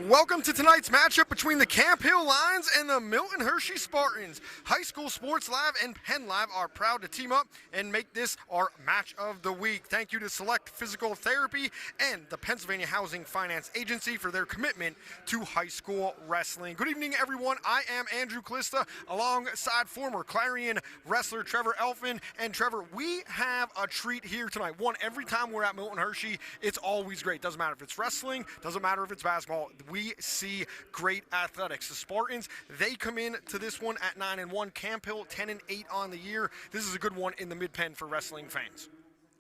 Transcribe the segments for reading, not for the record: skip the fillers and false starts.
Welcome to tonight's matchup between the Camp Hill Lions and the Milton Hershey Spartans. High School Sports Live and PennLive are proud to team up and make this our match of the week. Thank you to Select Physical Therapy and the Pennsylvania Housing Finance Agency for their commitment to high school wrestling. Good evening, everyone. I am Andrew Calista alongside former Clarion wrestler Trevor Elfin. And Trevor, we have a treat here tonight. One, every time we're at Milton Hershey, it's always great. Doesn't matter if it's wrestling, doesn't matter if it's basketball. We see great athletics. The Spartans, they come in to this one at 9-1. Camp Hill 10-8 on the year. This is a good one in the Mid-Penn for wrestling fans.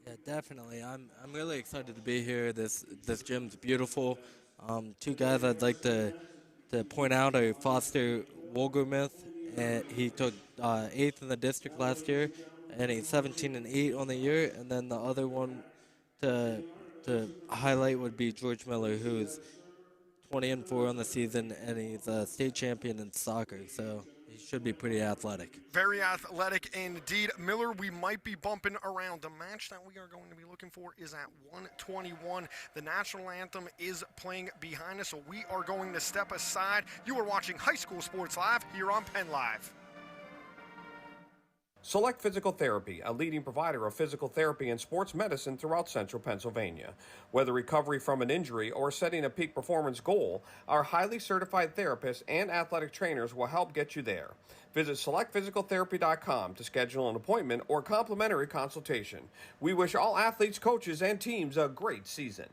Yeah, definitely. I'm really excited to be here. This gym's beautiful. Two guys I'd like to point out are Foster Wolgermuth. He took 8th in the district last year, and he's 17-8 on the year. And then the other one to highlight would be George Miller, who's 20-4 on the season, and he's a state champion in soccer, so he should be pretty athletic. Very athletic indeed. Miller, we might be bumping around. The match that we are going to be looking for is at 1:21. The national anthem is playing behind us, so we are going to step aside. You are watching High School Sports Live here on PennLive. Select Physical Therapy, a leading provider of physical therapy and sports medicine throughout central Pennsylvania. Whether recovery from an injury or setting a peak performance goal, our highly certified therapists and athletic trainers will help get you there. Visit selectphysicaltherapy.com to schedule an appointment or complimentary consultation. We wish all athletes, coaches, and teams a great season.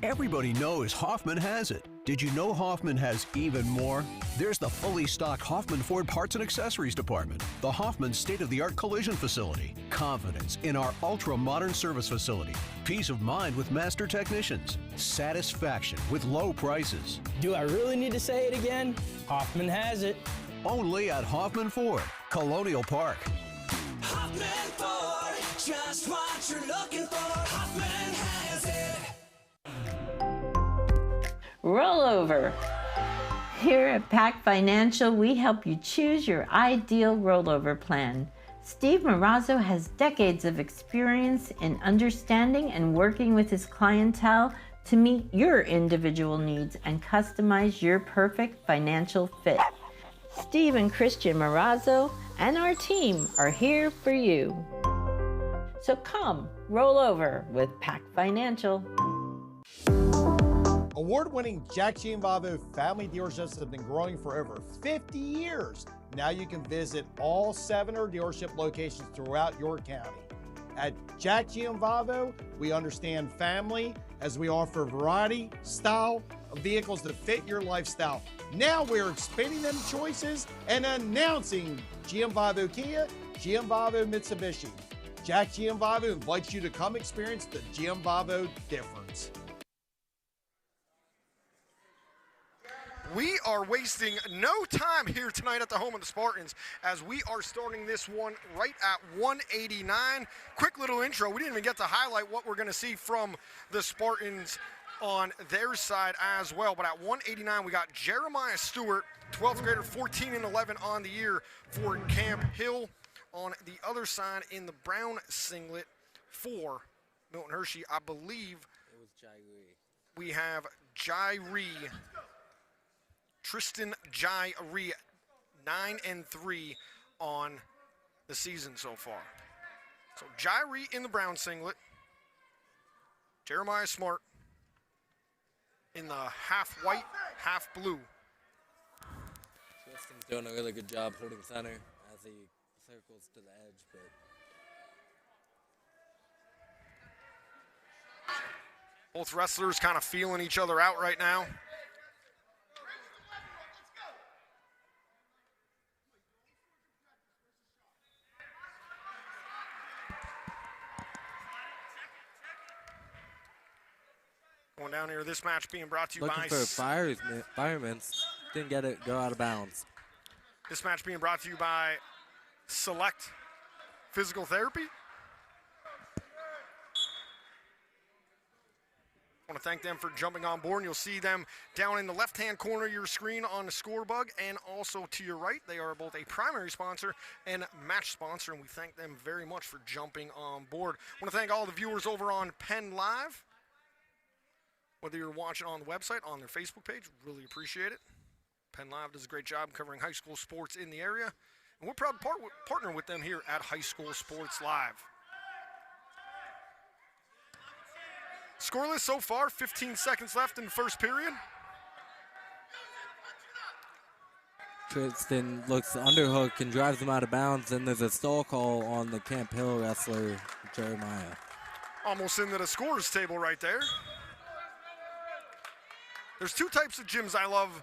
Everybody knows Hoffman has it. Did you know Hoffman has even more? There's the fully stocked Hoffman Ford Parts and Accessories Department, the Hoffman state-of-the-art collision facility, confidence in our ultra-modern service facility, peace of mind with master technicians, satisfaction with low prices. Do I really need to say it again? Hoffman has it. Only at Hoffman Ford, Colonial Park. Hoffman Ford, just what you're looking for. Hoffman has it. Rollover. Here at PAC Financial, we help you choose your ideal rollover plan. Steve Marazzo has decades of experience in understanding and working with his clientele to meet your individual needs and customize your perfect financial fit. Steve and Christian Marazzo and our team are here for you. So come, roll over with PAC Financial. Award-winning Jack Gianvavo family dealerships have been growing for over 50 years. Now you can visit all 7 of our dealership locations throughout your county. At Jack Gianvavo, we understand family as we offer a variety, style of vehicles that fit your lifestyle. Now we're expanding them choices and announcing Gianvavo Kia, Gianvavo Mitsubishi. Jack Gianvavo invites you to come experience the Gianvavo difference. We are wasting no time here tonight at the home of the Spartans as we are starting this one right at 189. Quick little intro. We didn't even get to highlight what we're going to see from the Spartans on their side as well. But at 189, we got Jeremiah Stewart, 12th grader, 14-11 on the year for Camp Hill. On the other side in the brown singlet for Milton Hershey, I believe It was Jairi. we have Jairi. Tristan Jairi, 9-3 on the season so far. So Jairi in the brown singlet. Jeremiah Smart in the half white, half blue. Tristan's doing a really good job holding center as he circles to the edge, but Both wrestlers kind of feeling each other out right now. Going down here, this match being brought to you looking by for firemen. Didn't get it, go out of bounds. This match being brought to you by Select Physical Therapy. I want to thank them for jumping on board. And you'll see them down in the left-hand corner of your screen on the score bug, and also to your right. They are both a primary sponsor and match sponsor, and we thank them very much for jumping on board. I want to thank all the viewers over on PennLive. Whether you're watching on the website, on their Facebook page, really appreciate it. Penn Live does a great job covering high school sports in the area, and we're proud to partner with them here at High School Sports Live. Scoreless so far, 15 seconds left in the first period. Tristan looks underhook and drives him out of bounds, and there's a stall call on the Camp Hill wrestler, Jeremiah. Almost into the scorer's table right there. There's two types of gyms I love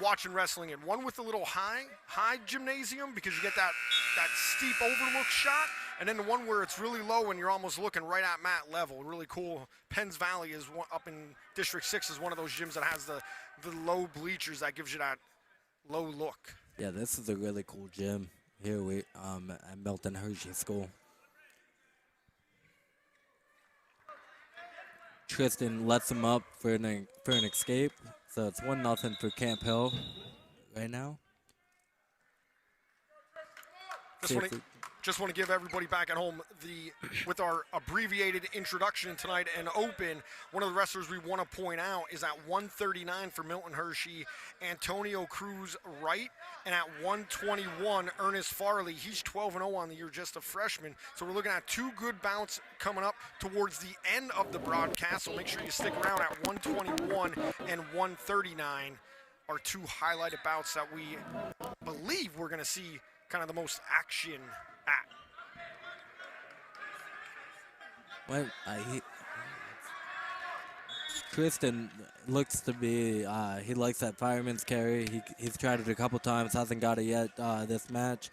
watching wrestling in. One with a little high gymnasium because you get that steep overlook shot, and then the one where it's really low and you're almost looking right at mat level. Really cool. Penns Valley is up in District 6 is one of those gyms that has the low bleachers that gives you that low look. Yeah, this is a really cool gym here at Milton Hershey School. Tristan lets him up for an escape, so it's 1-0 for Camp Hill right now. Just want to give everybody back at home with our abbreviated introduction tonight and open. One of the wrestlers we want to point out is at 139 for Milton Hershey, Antonio Cruz Wright, and at 121, Ernest Farley. He's 12-0 on the year, just a freshman. So we're looking at two good bouts coming up towards the end of the broadcast. So make sure you stick around at 121 and 139 are two highlighted bouts that we believe we're going to see kind of the most action at. Well, Tristan looks to be, he likes that fireman's carry. He's tried it a couple times, hasn't got it yet this match.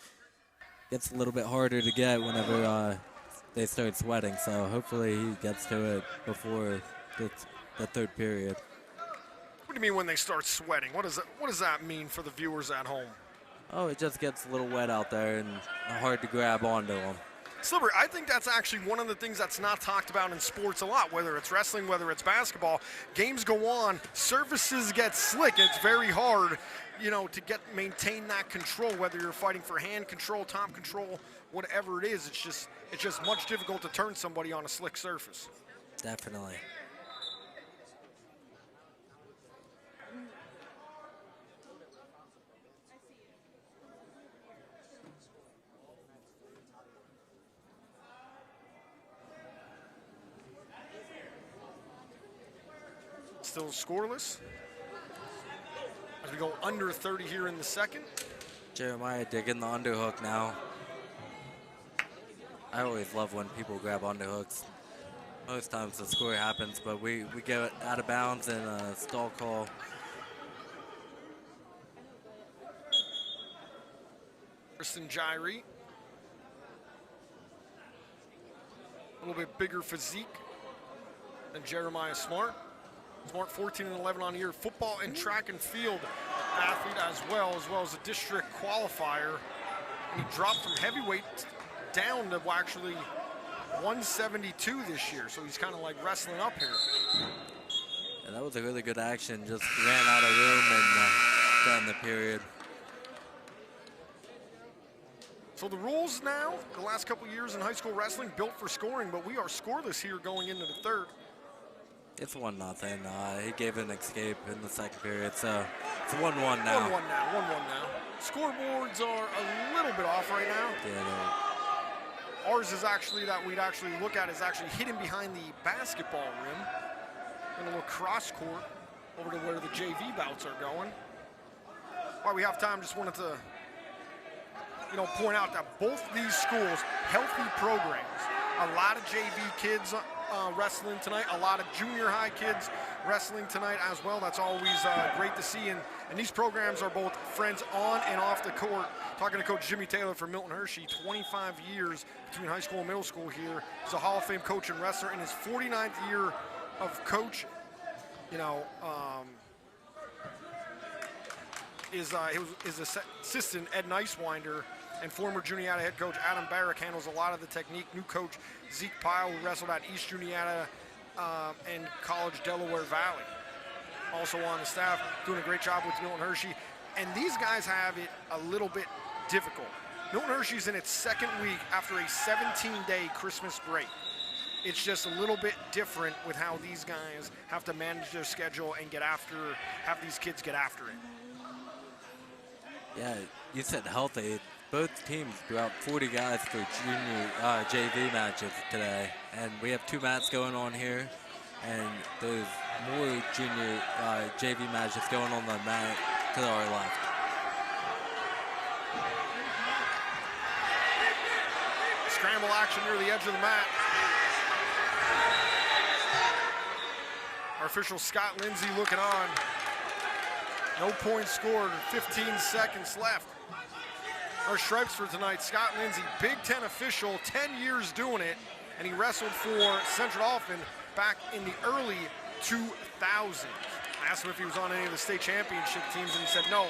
Gets a little bit harder to get whenever they start sweating, so hopefully he gets to it before the third period. What do you mean when they start sweating? What does that mean for the viewers at home? Oh, it just gets a little wet out there and hard to grab onto them. Slippery, I think that's actually one of the things that's not talked about in sports a lot, whether it's wrestling, whether it's basketball. Games go on, surfaces get slick. It's very hard, to maintain that control, whether you're fighting for hand control, top control, whatever it is. It's just much difficult to turn somebody on a slick surface. Definitely. Still scoreless as we go under 30 here in the second. Jeremiah digging the underhook now. I always love when people grab underhooks. Most times the score happens, but we get out of bounds and a stall call. Kristen Jairi, a little bit bigger physique than Jeremiah Smart. Smart 14-11 on the year, football and track and field athlete as well as a district qualifier. And he dropped from heavyweight down to actually 172 this year, so he's kind of like wrestling up here. Yeah, that was a really good action. Just ran out of room and got in the period. So the rules now, the last couple years in high school wrestling, built for scoring, but we are scoreless here going into the third. It's 1-0. He gave an escape in the second period, so it's 1-1 now. 1-1 now. Scoreboards are a little bit off right now. Yeah, ours is actually that we'd actually look at is actually hidden behind the basketball rim in a little cross court over to where the JV bouts are going. While we have time, just wanted to point out that both these schools, healthy programs, a lot of JV kids wrestling tonight, a lot of junior high kids wrestling tonight as well. That's always great to see, and these programs are both friends on and off the court. Talking to Coach Jimmy Taylor from Milton Hershey, 25 years between high school and middle school here. He's a Hall of Fame coach and wrestler in his 49th year of coach. His assistant, Ed Nicewinder, and former Juniata head coach Adam Barrick handles a lot of the technique. New coach Zeke Pyle, who wrestled at East Juniata and College Delaware Valley. Also on the staff, doing a great job with Milton Hershey. And these guys have it a little bit difficult. Milton Hershey's in its second week after a 17-day Christmas break. It's just a little bit different with how these guys have to manage their schedule and have these kids get after it. Yeah, you said healthy. Both teams threw out 40 guys for junior JV matches today, and we have 2 mats going on here, and there's more junior JV matches going on the mat to our left. Scramble action near the edge of the mat. Our official Scott Lindsay looking on. No points scored, 15 seconds left. Our stripes for tonight, Scott Lindsay, Big Ten official, 10 years doing it, and he wrestled for Central Dauphin back in the early 2000s. I asked him if he was on any of the state championship teams, and he said no.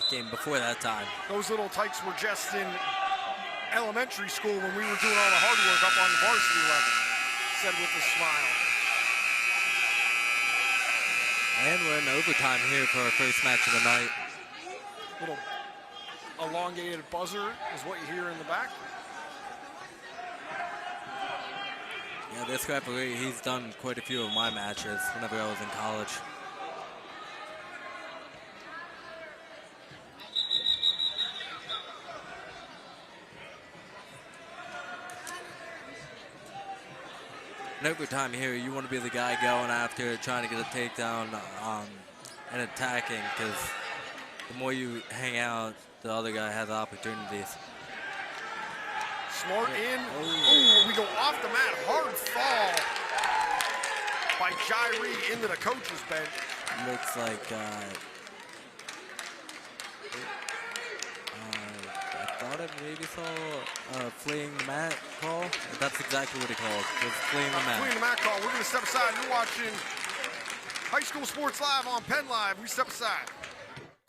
He came before that time. Those little tykes were just in elementary school when we were doing all the hard work up on the varsity level, said with a smile. And we're in overtime here for our first match of the night. Little elongated buzzer is what you hear in the back. Yeah, this referee, he's done quite a few of my matches whenever I was in college. In overtime here, you want to be the guy going after it, trying to get a takedown and attacking, because the more you hang out, the other guy has opportunities. Smart in. Ooh, we go off the mat. Hard fall by Jairi into the coach's bench. Looks like I thought I maybe saw fleeing the mat call. That's exactly what he called. It was fleeing the mat. Fleeing the mat call. We're going to step aside. You're watching High School Sports Live on PennLive. We step aside.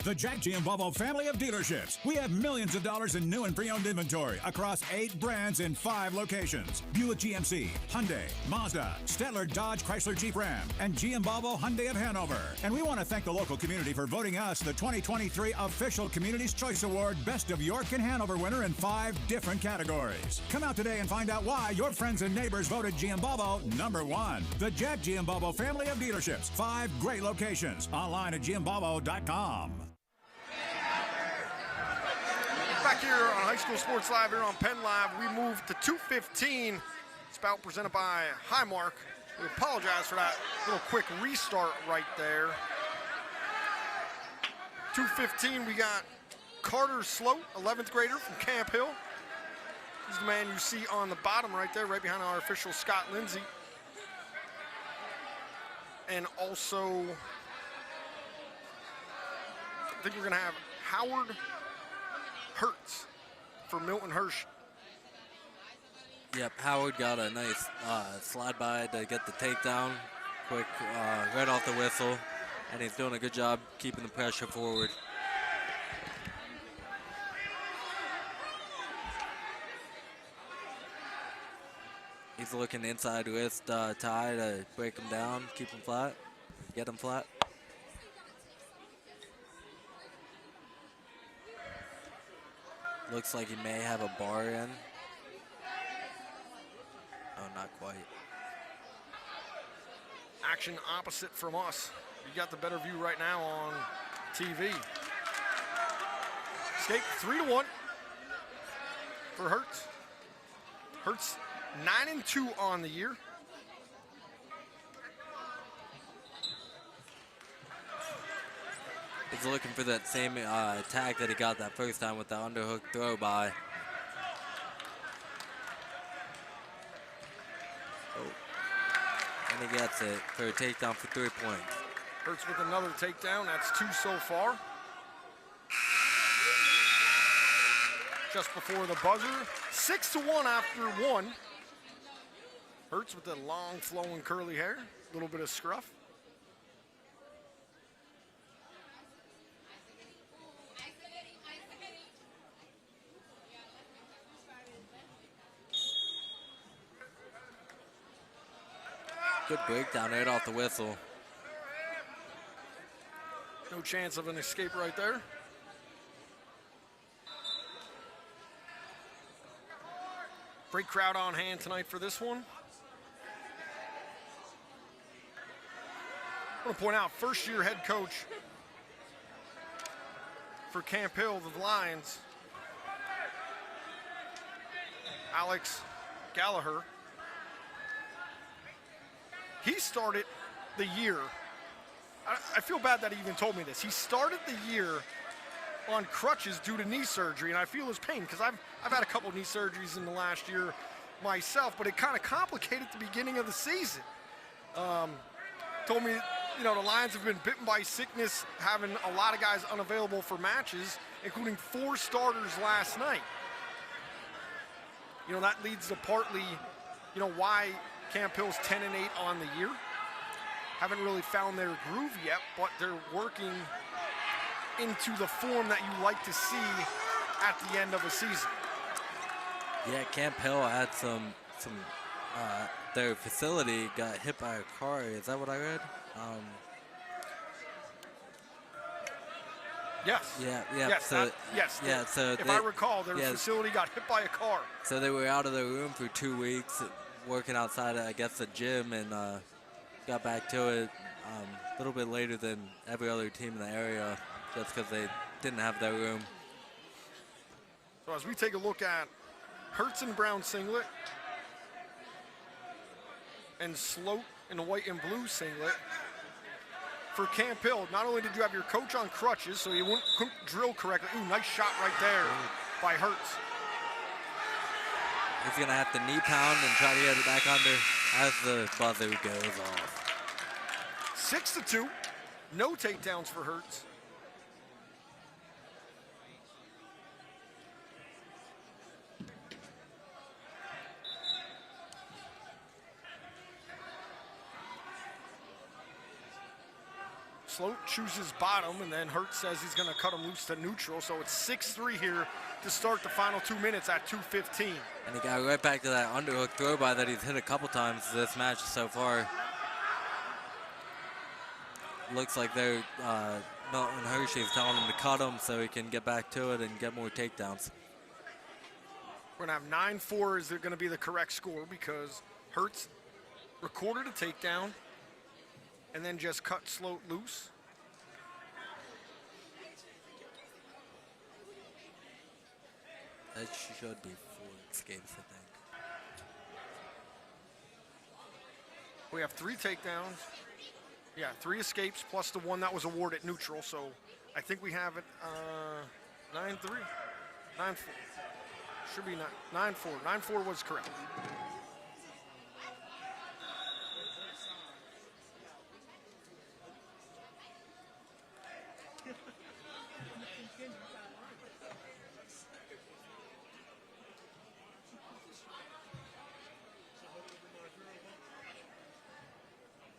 The Jack Giambalvo family of dealerships. We have millions of dollars in new and pre-owned inventory across 8 brands in 5 locations. Buick GMC, Hyundai, Mazda, Stettler Dodge Chrysler Jeep Ram, and Giambalvo Hyundai of Hanover. And we want to thank the local community for voting us the 2023 Official Community's Choice Award Best of York and Hanover winner in 5 different categories. Come out today and find out why your friends and neighbors voted Giambalvo #1. The Jack Giambalvo family of dealerships. 5 great locations. Online at Giambalvo.com. Back here on High School Sports Live here on PennLive, we move to 2:15. It's bout presented by Highmark. We apologize for that little quick restart right there. 2:15, we got Carter Sloat, 11th grader from Camp Hill. He's the man you see on the bottom right there, right behind our official Scott Lindsay. And also, I think we're going to have Howard Hertz for Milton Hershey. Yep, Howard got a nice slide by to get the takedown, quick, right off the whistle, and he's doing a good job keeping the pressure forward. He's looking inside wrist tie to break him down, keep him flat, get him flat. Looks like he may have a bar in. Oh, not quite. Action opposite from us. You got the better view right now on TV. Escape 3-1 for Hertz. Hertz 9-2 on the year. He's looking for that same attack that he got that first time with the underhook throw by. Oh. And he gets it for a takedown for 3 points. Hertz with another takedown. That's 2 so far. Just before the buzzer. 6-1 after 1. Hertz with the long flowing curly hair. A little bit of scruff. Good breakdown right off the whistle. No chance of an escape right there. Great crowd on hand tonight for this one. I want to point out, first-year head coach for Camp Hill, the Lions, Alex Gallagher. He started the year, I feel bad that he even told me this. He started the year on crutches due to knee surgery, and I feel his pain because I've had a couple knee surgeries in the last year myself, but it kind of complicated the beginning of the season. Told me, you know, the Lions have been bitten by sickness, having a lot of guys unavailable for matches, including 4 starters last night. You know, that leads to partly, you know, why Camp Hill's 10-8 on the year. Haven't really found their groove yet, but they're working into the form that you like to see at the end of a season. Yeah, Camp Hill had their facility got hit by a car. Is that what I read? Yes. Yeah. Yes. So, So if I recall, their facility got hit by a car. So they were out of their room for 2 weeks, working outside, I guess, the gym, and got back to it a little bit later than every other team in the area, just because they didn't have their room. So as we take a look at Hertz in brown singlet and Sloat in the white and blue singlet. For Camp Hill, not only did you have your coach on crutches, so you couldn't drill correctly. Ooh, nice shot right there by Hertz. He's going to have to knee pound and try to get it back under as the buzzer goes off. 6-2, no takedowns for Hertz. Sloat chooses bottom, and then Hertz says he's going to cut him loose to neutral. So it's 6-3 here to start the final 2 minutes at 2:15. And he got right back to that underhook throw by that he's hit a couple times this match so far. Looks like they're Milton Hershey is telling him to cut him so he can get back to it and get more takedowns. We're going to have 9-4 is going to be the correct score because Hertz recorded a takedown and then just cut Sloat loose. That should be 4 escapes, I think. We have 3 takedowns. Yeah, 3 escapes plus the one that was awarded neutral. So I think we have it 9-3, 9-4. Should be 9-4. 9-4 was correct.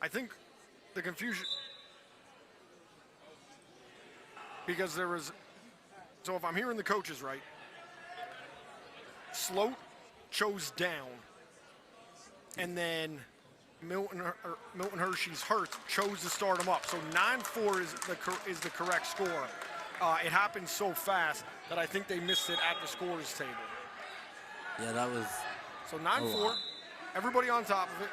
I think the confusion, because there was, so if I'm hearing the coaches right, Sloat chose down, and then Milton Hershey's Hertz chose to start him up. So 9-4 is the correct score. It happened so fast that I think they missed it at the scorers table. Yeah, that was. So 9-4, everybody on top of it.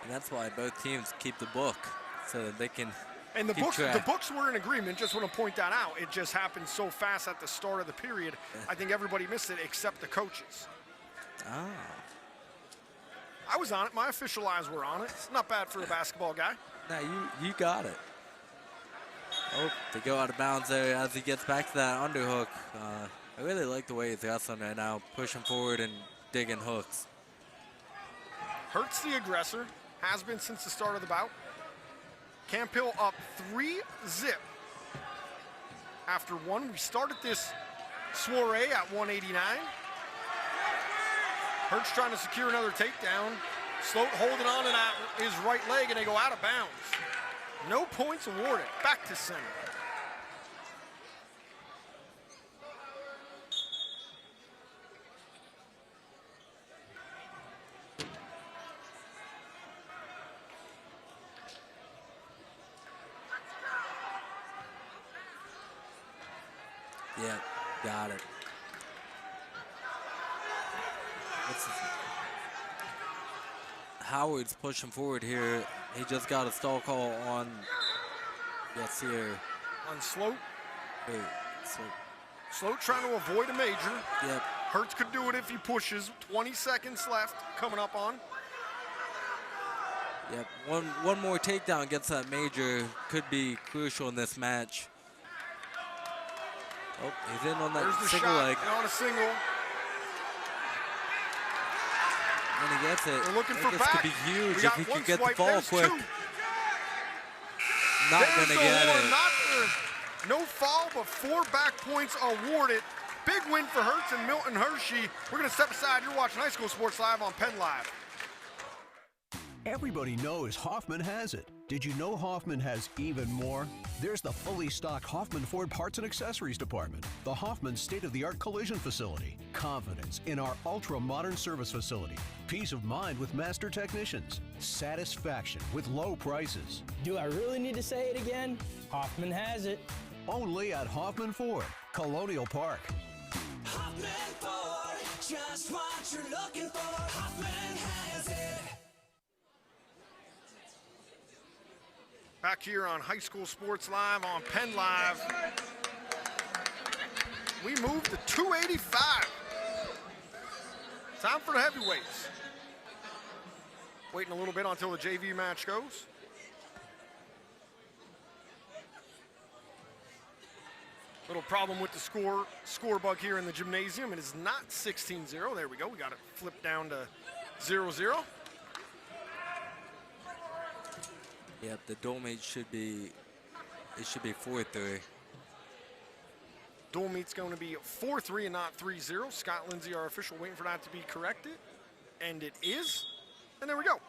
And that's why both teams keep the book, so that they can. And the books were in agreement. Just want to point that out. It just happened so fast at the start of the period. I think everybody missed it except the coaches. Ah. I was on it. My official eyes were on it. It's not bad for a basketball guy. Now you got it. Oh, they go out of bounds there as he gets back to that underhook. I really like the way he's wrestling right now, pushing forward and digging hooks. Hertz the aggressor, has been since the start of the bout. Camp Hill up 3-0 after one. We started this soiree at 189. Hertz trying to secure another takedown. Sloat holding on to that his right leg, and they go out of bounds. No points awarded. Back to center. Yeah, got it. Howard's pushing forward here. He just got a stall call on, yes, here. On Sloat. Wait, Sloat. Sloat trying to avoid a major. Yep. Hertz could do it if he pushes. 20 seconds left coming up on. Yep, one more takedown gets that major. Could be crucial in this match. Oh, he's in on that There's the single shot leg. on a single. And he gets it. We're looking for this back. could be huge We if got he one could get the swipe. fall There's quick. two. Not There's gonna the get horn. it. Not the, no foul, but 4 back points awarded. Big win for Hertz and Milton Hershey. We're gonna step aside. You're watching High School Sports Live on Penn Live. Everybody knows Hoffman has it. Did you know Hoffman has even more? There's the fully stocked Hoffman Ford Parts and Accessories Department, the Hoffman state-of-the-art collision facility, confidence in our ultra-modern service facility, peace of mind with master technicians, satisfaction with low prices. Do I really need to say it again? Hoffman has it. Only at Hoffman Ford, Colonial Park. Hoffman Ford, just what you're looking for. Hoffman has it. Back here on High School Sports Live on Penn Live. We move to 285. Time for the heavyweights. Waiting a little bit until the JV match goes. Little problem with the score bug here in the gymnasium. It is not 16-0. There we go. We got it flipped down to 0-0. Yep, the dual meet should be 4-3. Dual meet's going to be 4-3 and not 3-0. Scott Lindsay, our official, waiting for that to be corrected. And it is. And there we go.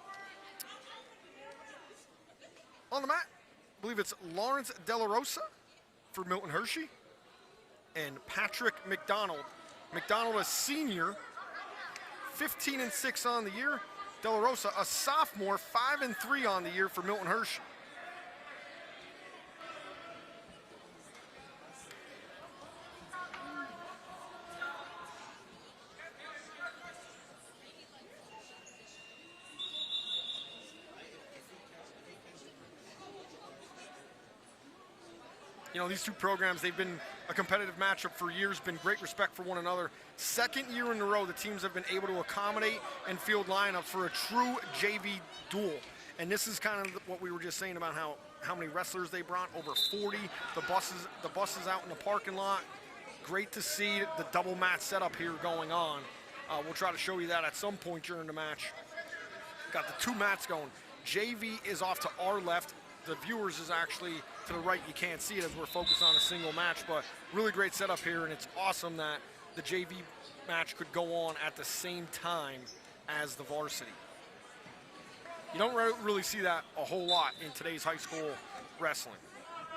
On the mat, I believe it's Lawrence De La Rosa for Milton Hershey and Patrick McDonald. McDonald, a senior, 15-6 on the year. De La Rosa, a sophomore, 5-3 on the year for Milton Hershey. You know, these two programs, they've been a competitive matchup for years, been great respect for one another. Second year in a row, the teams have been able to accommodate and field lineups for a true JV duel. And this is kind of what we were just saying about how many wrestlers they brought, over 40. The buses out in the parking lot. Great to see the double match setup here going on. We'll try to show you that at some point during the match. Got the 2 mats going. JV is off to our left. The viewers is actually to the right. You can't see it as we're focused on a single match, but really great setup here, and it's awesome that the JV match could go on at the same time as the varsity. You don't really see that a whole lot in today's high school wrestling.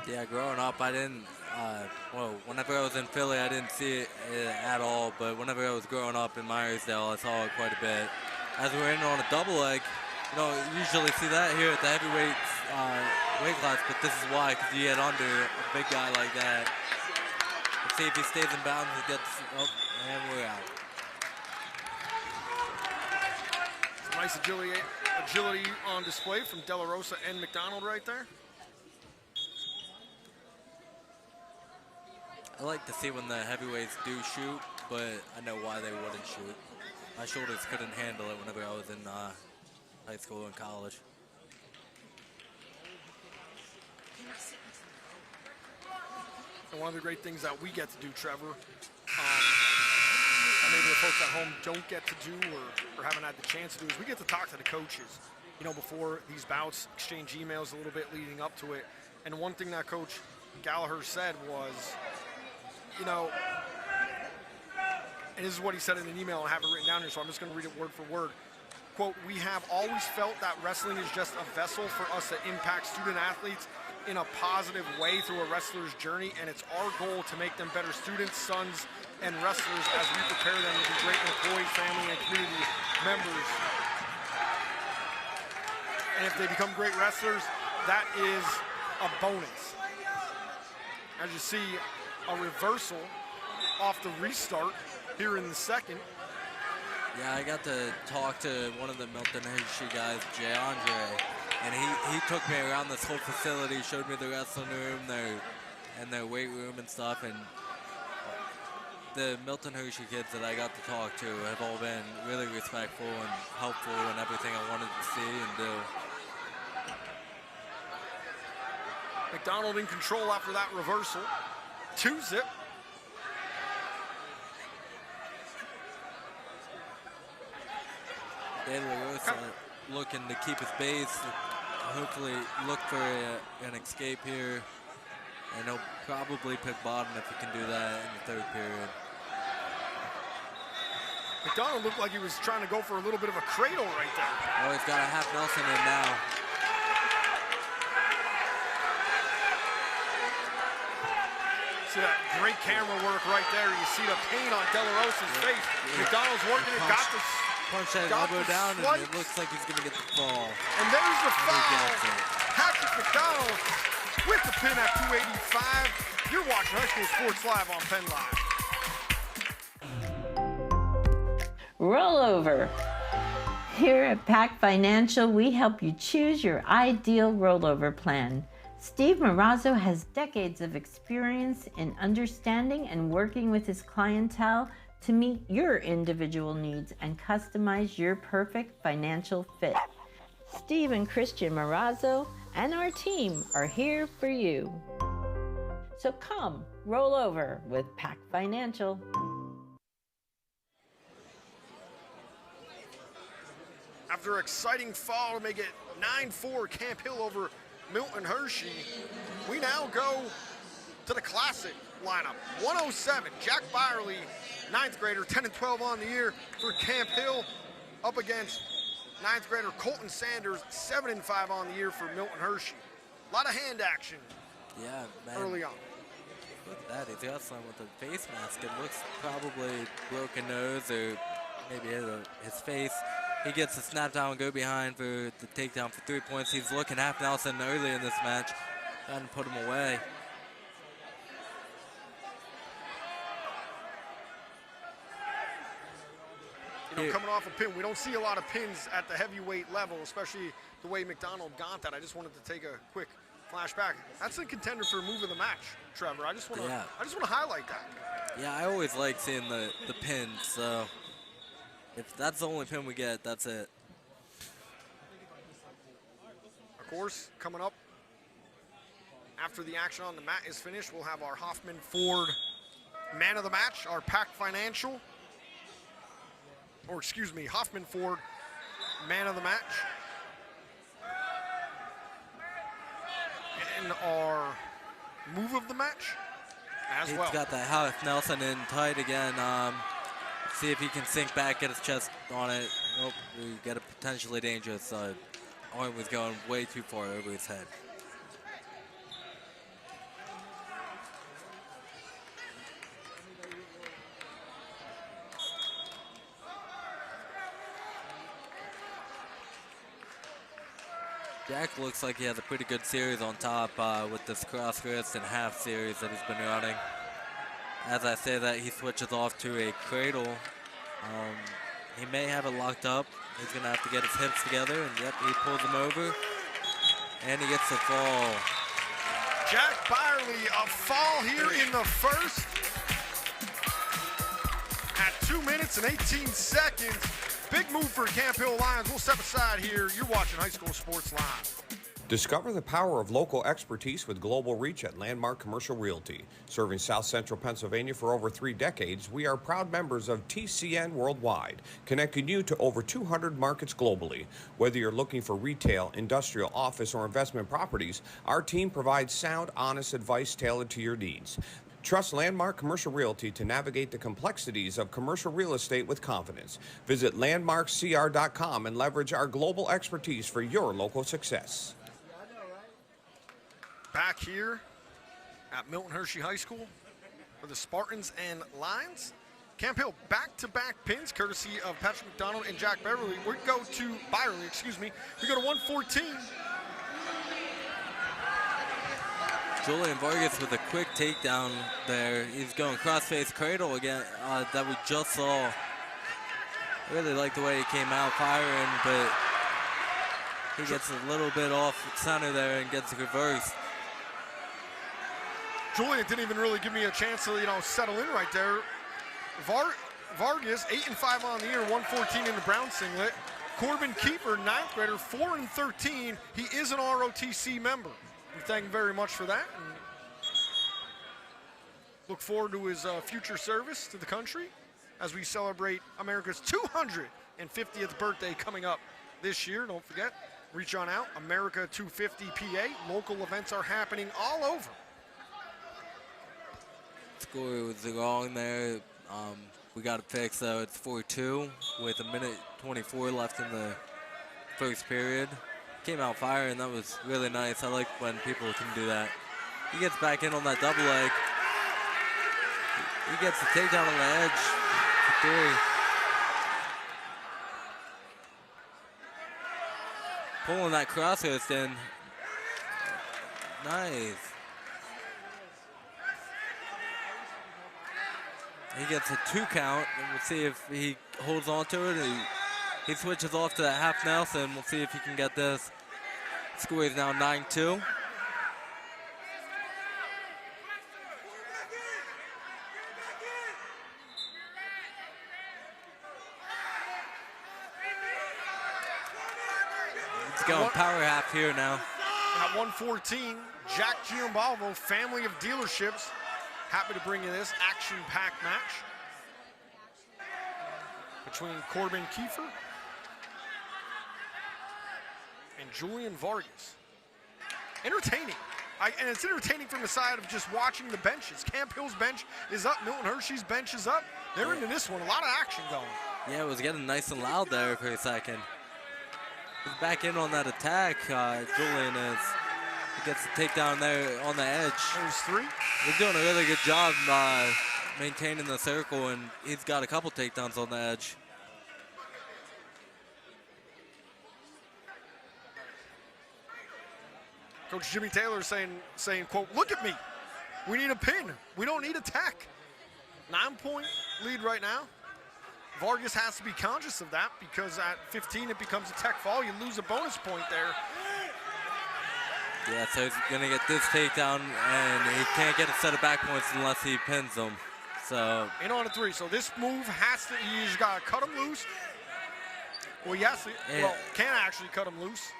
Yeah, growing up, I didn't, whenever I was in Philly, I didn't see it at all, but whenever I was growing up in Myersdale, I saw it quite a bit. As we're in on a double leg, you know, usually see that here at the heavyweights weight class, but this is why, because you get under a big guy like that. Let's see if he stays in bounds and gets, and we're out. Some nice agility on display from De La Rosa and McDonald right there. I like to see when the heavyweights do shoot, but I know why they wouldn't shoot. My shoulders couldn't handle it whenever I was in high school and college. And one of the great things that we get to do, Trevor, and maybe the folks at home don't get to do or haven't had the chance to do, is we get to talk to the coaches, you know, before these bouts, exchange emails a little bit leading up to it. And one thing that Coach Gallagher said was, you know, and this is what he said in an email, I have it written down here, so I'm just going to read it word for word. Quote, "We have always felt that wrestling is just a vessel for us to impact student athletes in a positive way through a wrestler's journey, and it's our goal to make them better students, sons, and wrestlers as we prepare them to be great employees, family, and community members. And if they become great wrestlers, that is a bonus." As you see, a reversal off the restart here in the second. Yeah, I got to talk to one of the Milton Hershey guys, Jay Andre, and he took me around this whole facility, showed me the wrestling room, their weight room and stuff, and the Milton Hershey kids that I got to talk to have all been really respectful and helpful and everything I wanted to see and do. McDonald in control after that reversal. 2-zip. De La Rosa looking to keep his base, hopefully look for an escape here, and he'll probably pick bottom if he can do that in the third period. McDonald looked like he was trying to go for a little bit of a cradle right there. Oh, he's got a half Nelson in now. See that great camera work right there. You see the pain on De La Rosa's face. McDonald's working it, got the punch that elbow down, and it looks like he's going to get the fall. And there's the foul. Patrick McDonald with the pin at 285. You're watching High School Sports Live on PennLive. Rollover. Here at Pac Financial, we help you choose your ideal rollover plan. Steve Marazzo has decades of experience in understanding and working with his clientele to meet your individual needs and customize your perfect financial fit. Steve and Christian Marazzo and our team are here for you. So come, roll over with Pac Financial. After an exciting fall to make it 9-4 Camp Hill over Milton Hershey, we now go to the classic lineup. 107, Jack Byerly, 9th grader, 10-12 on the year for Camp Hill, up against 9th grader Colton Sanders, 7-5 on the year for Milton Hershey. A lot of hand action early on. Look at that, he's got some with a face mask. It looks probably broken nose or maybe his face. He gets the snap down and go behind for the takedown for 3 points. He's looking half Nelson early in this match. Hadn't put him away. You know, coming off a pin, we don't see a lot of pins at the heavyweight level, especially the way McDonald got that. I just wanted to take a quick flashback. That's a contender for move of the match, Trevor. I just want to highlight that. Yeah, I always like seeing the pins, so if that's the only pin we get, that's it. Of course, coming up after the action on the mat is finished, we'll have our Hoffman Ford man of the match, our Pac Financial, or excuse me, Hoffman Ford man of the match. And our move of the match as well. He's got that half Nelson in tight again. See if he can sink back, get his chest on it. Nope, we get a potentially dangerous arm was going way too far over his head. Jack looks like he has a pretty good series on top with this cross wrist and half series that he's been running. As I say that, he switches off to a cradle. He may have it locked up. He's going to have to get his hips together, and yep, he pulls him over, and he gets the fall. Jack Byerly, a fall here in the first at 2 minutes and 18 seconds. Big move for Camp Hill Lions. We'll step aside here. You're watching High School Sports Live. Discover the power of local expertise with global reach at Landmark Commercial Realty. Serving South Central Pennsylvania for over 3 decades, we are proud members of TCN Worldwide, connecting you to over 200 markets globally. Whether you're looking for retail, industrial, office, or investment properties, our team provides sound, honest advice tailored to your needs. Trust Landmark Commercial Realty to navigate the complexities of commercial real estate with confidence. Visit landmarkcr.com and leverage our global expertise for your local success. Back here at Milton Hershey High School for the Spartans and Lions. Camp Hill back-to-back pins courtesy of Patrick McDonald and Jack Byerly. We go to 114. Julian Vargas with a quick takedown there. He's going crossface cradle again that we just saw. Really like the way he came out firing, but he gets a little bit off center there and gets reversed. Julian didn't even really give me a chance to, settle in right there. Vargas, 8-5 on the year, 114 in the brown singlet. Corbin Kiefer, 9th grader, 4-13. He is an ROTC member. We thank him very much for that. And look forward to his future service to the country as we celebrate America's 250th birthday coming up this year. Don't forget, reach on out, America 250 PA. Local events are happening all over. Score was wrong there. We got it fixed, though. It's 4-2 with 1:24 left in the first period. Came out firing. That was really nice. I like when people can do that. He gets back in on that double leg. He gets the takedown on the edge for 3. Pulling that cross host in. Nice. He gets a 2 count, and we'll see if he holds on to it. He switches off to that half Nelson. We'll see if he can get this. Score is now 9-2. It's going power half here now. At 114, Jack Giambalvo, family of dealerships. Happy to bring you this action-packed match between Corbin Kiefer and Julian Vargas. Entertaining. And it's entertaining from the side of just watching the benches. Camp Hill's bench is up. Milton Hershey's bench is up. They're into this one. A lot of action going. Yeah, it was getting nice and loud there for a second. He's back in on that attack. Julian is. He gets the takedown there on the edge. There's 3. He's doing a really good job maintaining the circle, and he's got a couple takedowns on the edge. Coach Jimmy Taylor saying, quote, "Look at me. We need a pin. We don't need attack." 9-point lead right now. Vargas has to be conscious of that because at 15 it becomes a tech fall. You lose a bonus point there. Yeah, so he's gonna get this takedown, and he can't get a set of back points unless he pins them. So in on a 3. So this move has to. He's got to cut him loose. Well, yes. Well, can't actually cut him loose.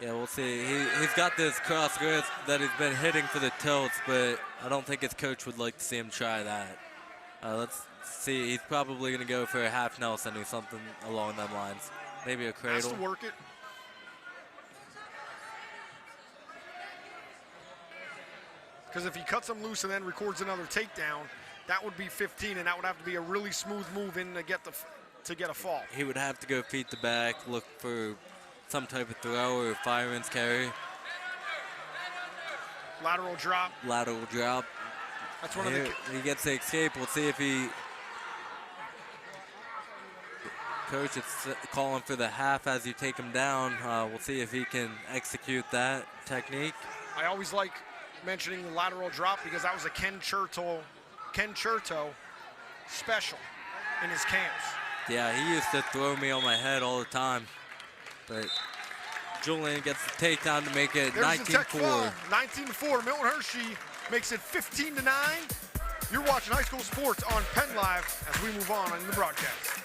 Yeah, we'll see. He's got this cross grip that he's been hitting for the tilts, but I don't think his coach would like to see him try that. Let's see. He's probably gonna go for a half Nelson or something along them lines. Maybe a cradle. Has to work it. Because if he cuts him loose and then records another takedown, that would be 15, and that would have to be a really smooth move in to get a fall. He would have to go feet to back, look for some type of throw or fireman's carry. Lateral drop. Lateral drop. That's one of the. He gets the escape. We'll see if he. Coach is calling for the half as you take him down. We'll see if he can execute that technique. I always like mentioning the lateral drop because that was a Ken Cherto special in his camps. Yeah, he used to throw me on my head all the time. But Julian gets the takedown to make it 19-4. 19-4. Milton Hershey makes it 15-9. You're watching high school sports on Penn Live as we move on in the broadcast.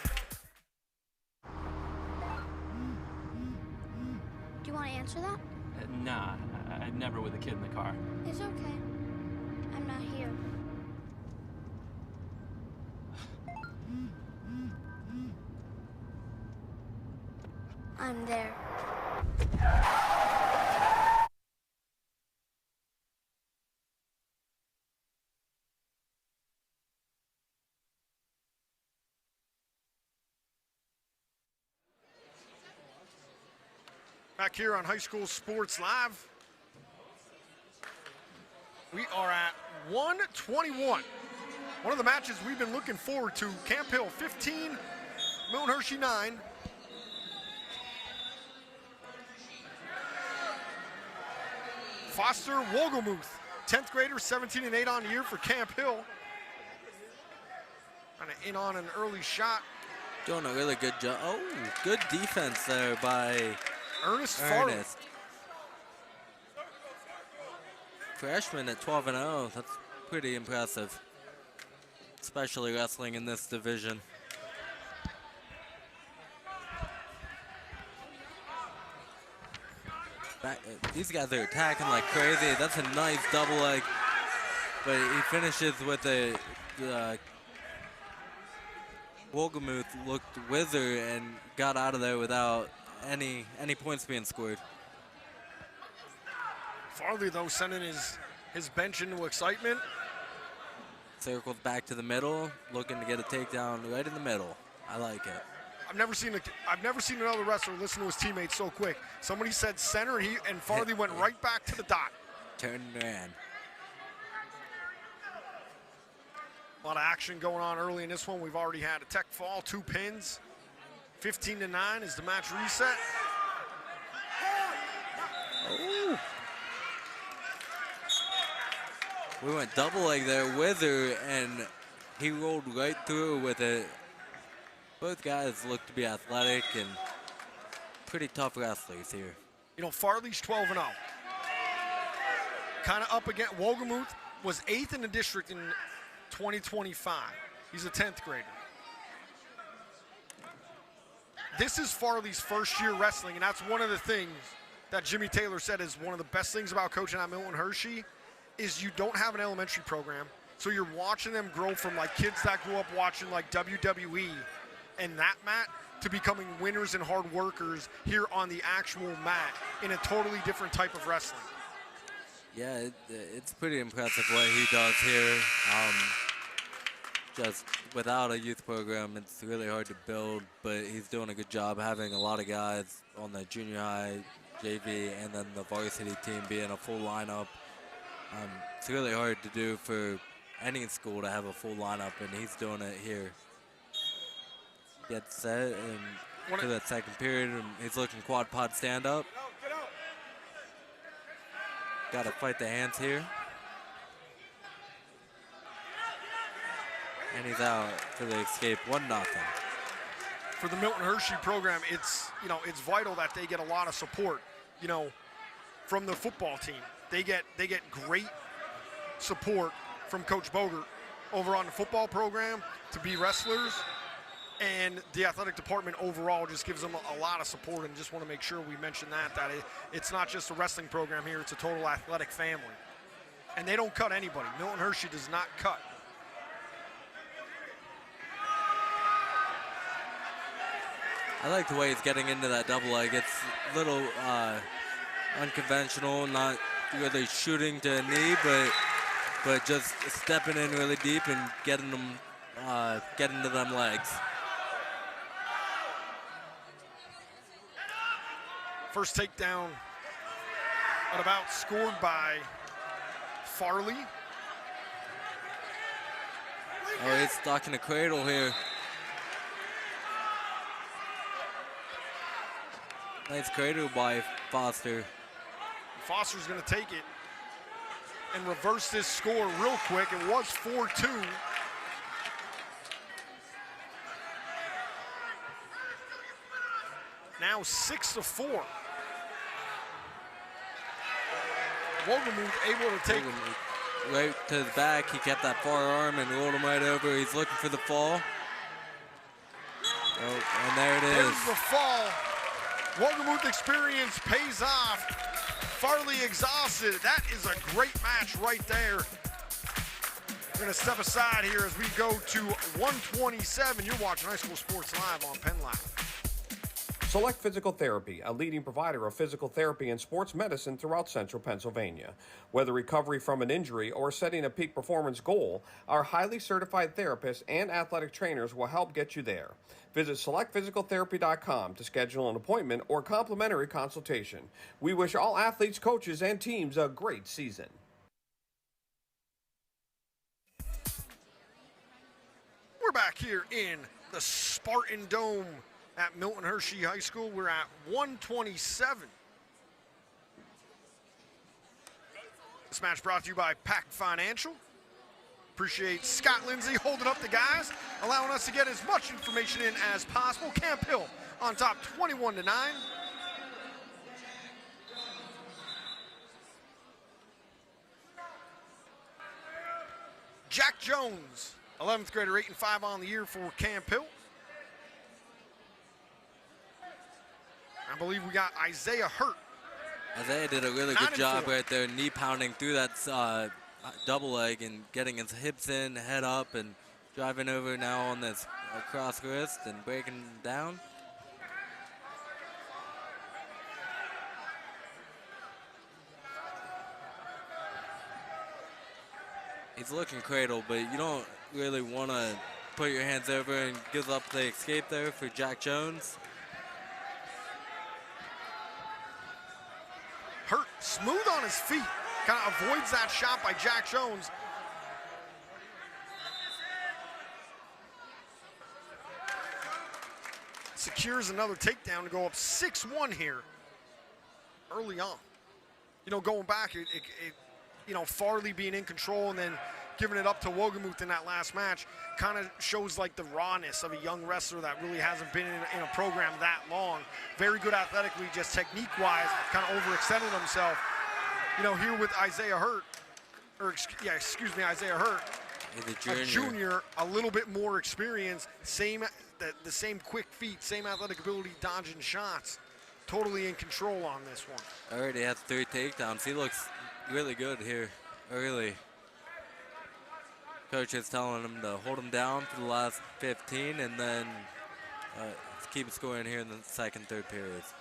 Do you want to answer that? Nah, I'd never with a kid in the car. It's okay. I'm not here. I'm there. Back here on High School Sports Live, we are at 121. One of the matches we've been looking forward to. Camp Hill 15, Milton Hershey 9. Foster Wogelmuth, 10th grader, 17-8 on the year for Camp Hill. Kind of in on an early shot. Doing a really good job. Oh, good defense there by Ernest Farley. Freshman at 12-0. That's pretty impressive, especially wrestling in this division. These guys are attacking like crazy. That's a nice double leg, but he finishes with a Wogelmuth looked wizard and got out of there without any points being scored. Farley, though, sending his bench into excitement. Circles back to the middle, looking to get a takedown right in the middle. I like it. I've never seen another wrestler listen to his teammates so quick. Somebody said center, and Farley went right back to the dot. Turned around. A lot of action going on early in this one. We've already had a tech fall, 2 pins. 15-9 is the match reset. Ooh. We went double leg there, Wizard, and he rolled right through with it. Both guys look to be athletic and pretty tough wrestlers here. You know, Farley's 12-0. Kind of up against Wogelmuth, was 8th in the district in 2025. He's a 10th grader. This is Farley's first year wrestling, and that's one of the things that Jimmy Taylor said is one of the best things about coaching at Milton Hershey is you don't have an elementary program. So you're watching them grow from like kids that grew up watching like WWE and that mat to becoming winners and hard workers here on the actual mat in a totally different type of wrestling. Yeah, it's pretty impressive what he does here. Just without a youth program, it's really hard to build, but he's doing a good job having a lot of guys on the junior high, JV, and then the varsity team being a full lineup. It's really hard to do for any school to have a full lineup, and he's doing it here. Gets set and to that second period, and he's looking quad pod stand up. Got to fight the hands here. And he's out for the escape, 1-0. For the Milton Hershey program, it's vital that they get a lot of support, from the football team. They get great support from Coach Bogert over on the football program to be wrestlers, and the athletic department overall just gives them a lot of support, and just want to make sure we mention that it's not just a wrestling program here, it's a total athletic family. And they don't cut anybody. Milton Hershey does not cut. I like the way he's getting into that double leg. It's a little unconventional, not really shooting to a knee, but just stepping in really deep and getting to them legs. First takedown at about scored by Farley. Oh, he's stuck in a cradle here. Nice cradle by Foster. Foster's going to take it and reverse this score real quick. It was 4-2. Now 6-4. Wogelmuth able to take right to the back. He kept that forearm and rolled him right over. He's looking for the fall. Oh, and there it is. There's the fall. Wogelmuth experience pays off. Farley exhausted. That is a great match right there. We're going to step aside here as we go to 127. You're watching High School Sports Live on PennLive. Select Physical Therapy, a leading provider of physical therapy and sports medicine throughout central Pennsylvania. Whether recovery from an injury or setting a peak performance goal, our highly certified therapists and athletic trainers will help get you there. Visit selectphysicaltherapy.com to schedule an appointment or complimentary consultation. We wish all athletes, coaches, and teams a great season. We're back here in the Spartan Dome at Milton Hershey High School. We're at 127. This match brought to you by Pack Financial. Appreciate Scott Lindsay holding up the guys, allowing us to get as much information in as possible. Camp Hill on top 21-9. Jack Jones, 11th grader, 8-5 on the year for Camp Hill. I believe we got Isaiah Hurt. Isaiah did a really good job right there, knee pounding through that double leg and getting his hips in, head up, and driving over now on this cross wrist and breaking down. He's looking cradle, but you don't really want to put your hands over and give up the escape there for Jack Jones. Hurt smooth on his feet, kind of avoids that shot by Jack Jones. Secures another takedown to go up 6-1 here early on. You know, going back, you know, Farley being in control and then giving it up to Wogemuth in that last match kind of shows like the rawness of a young wrestler that really hasn't been in a program that long. Very good athletically, just technique-wise, kind of overextended himself. You know, here with Isaiah Hurt, Isaiah Hurt, a junior, a little bit more experience, the same quick feet, same athletic ability, dodging shots. Totally in control on this one. Already has 3 takedowns. He looks really good here early. Coach is telling him to hold him down for the last 15 and then keep scoring here in the second, third periods.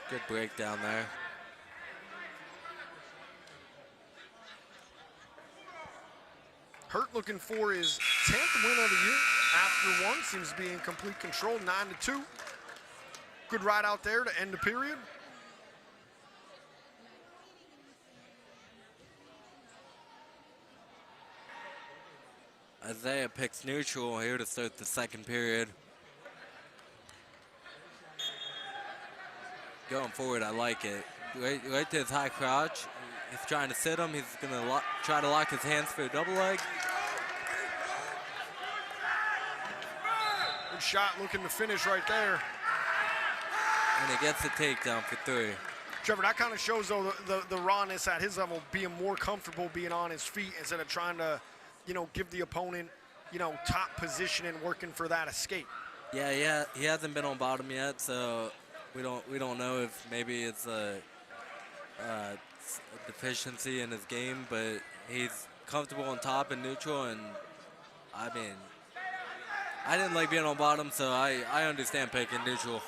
Good breakdown there. Hurt looking for his 10th win of the year after one. Seems to be in complete control, 9-2. Good ride out there to end the period. Isaiah picks neutral here to start the second period. Going forward, I like it. Right to his high crouch. He's trying to sit him. He's going to try to lock his hands for a double leg. Good shot, looking to finish right there. And he gets a takedown for 3. Trevor, that kind of shows, though, the rawness at his level, being more comfortable being on his feet instead of trying to, you know, give the opponent, you know, top position and working for that escape. Yeah, he hasn't been on bottom yet, so we don't know if maybe it's a deficiency in his game, but he's comfortable on top and neutral, and I mean, I didn't like being on bottom, so I understand picking neutral.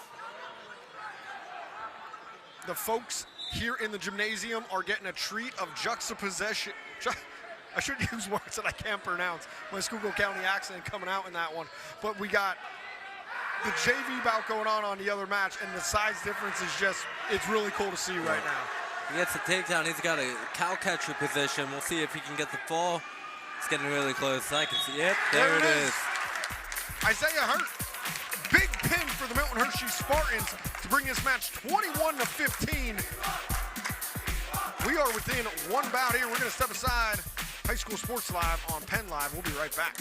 The folks here in the gymnasium are getting a treat of juxtaposition. I should use words that I can't pronounce. My Schuylkill County accent coming out in that one. But we got the JV bout going on the other match, and the size difference is just, it's really cool to see right now. He gets the takedown. He's got a cow catcher position. We'll see if he can get the fall. It's getting really close. I can see it. There it is. Isaiah Hurt, big pin for the Milton Hershey Spartans to bring this match 21-15. We are within one bout here. We're going to step aside. High School Sports Live on Penn Live. We'll be right back.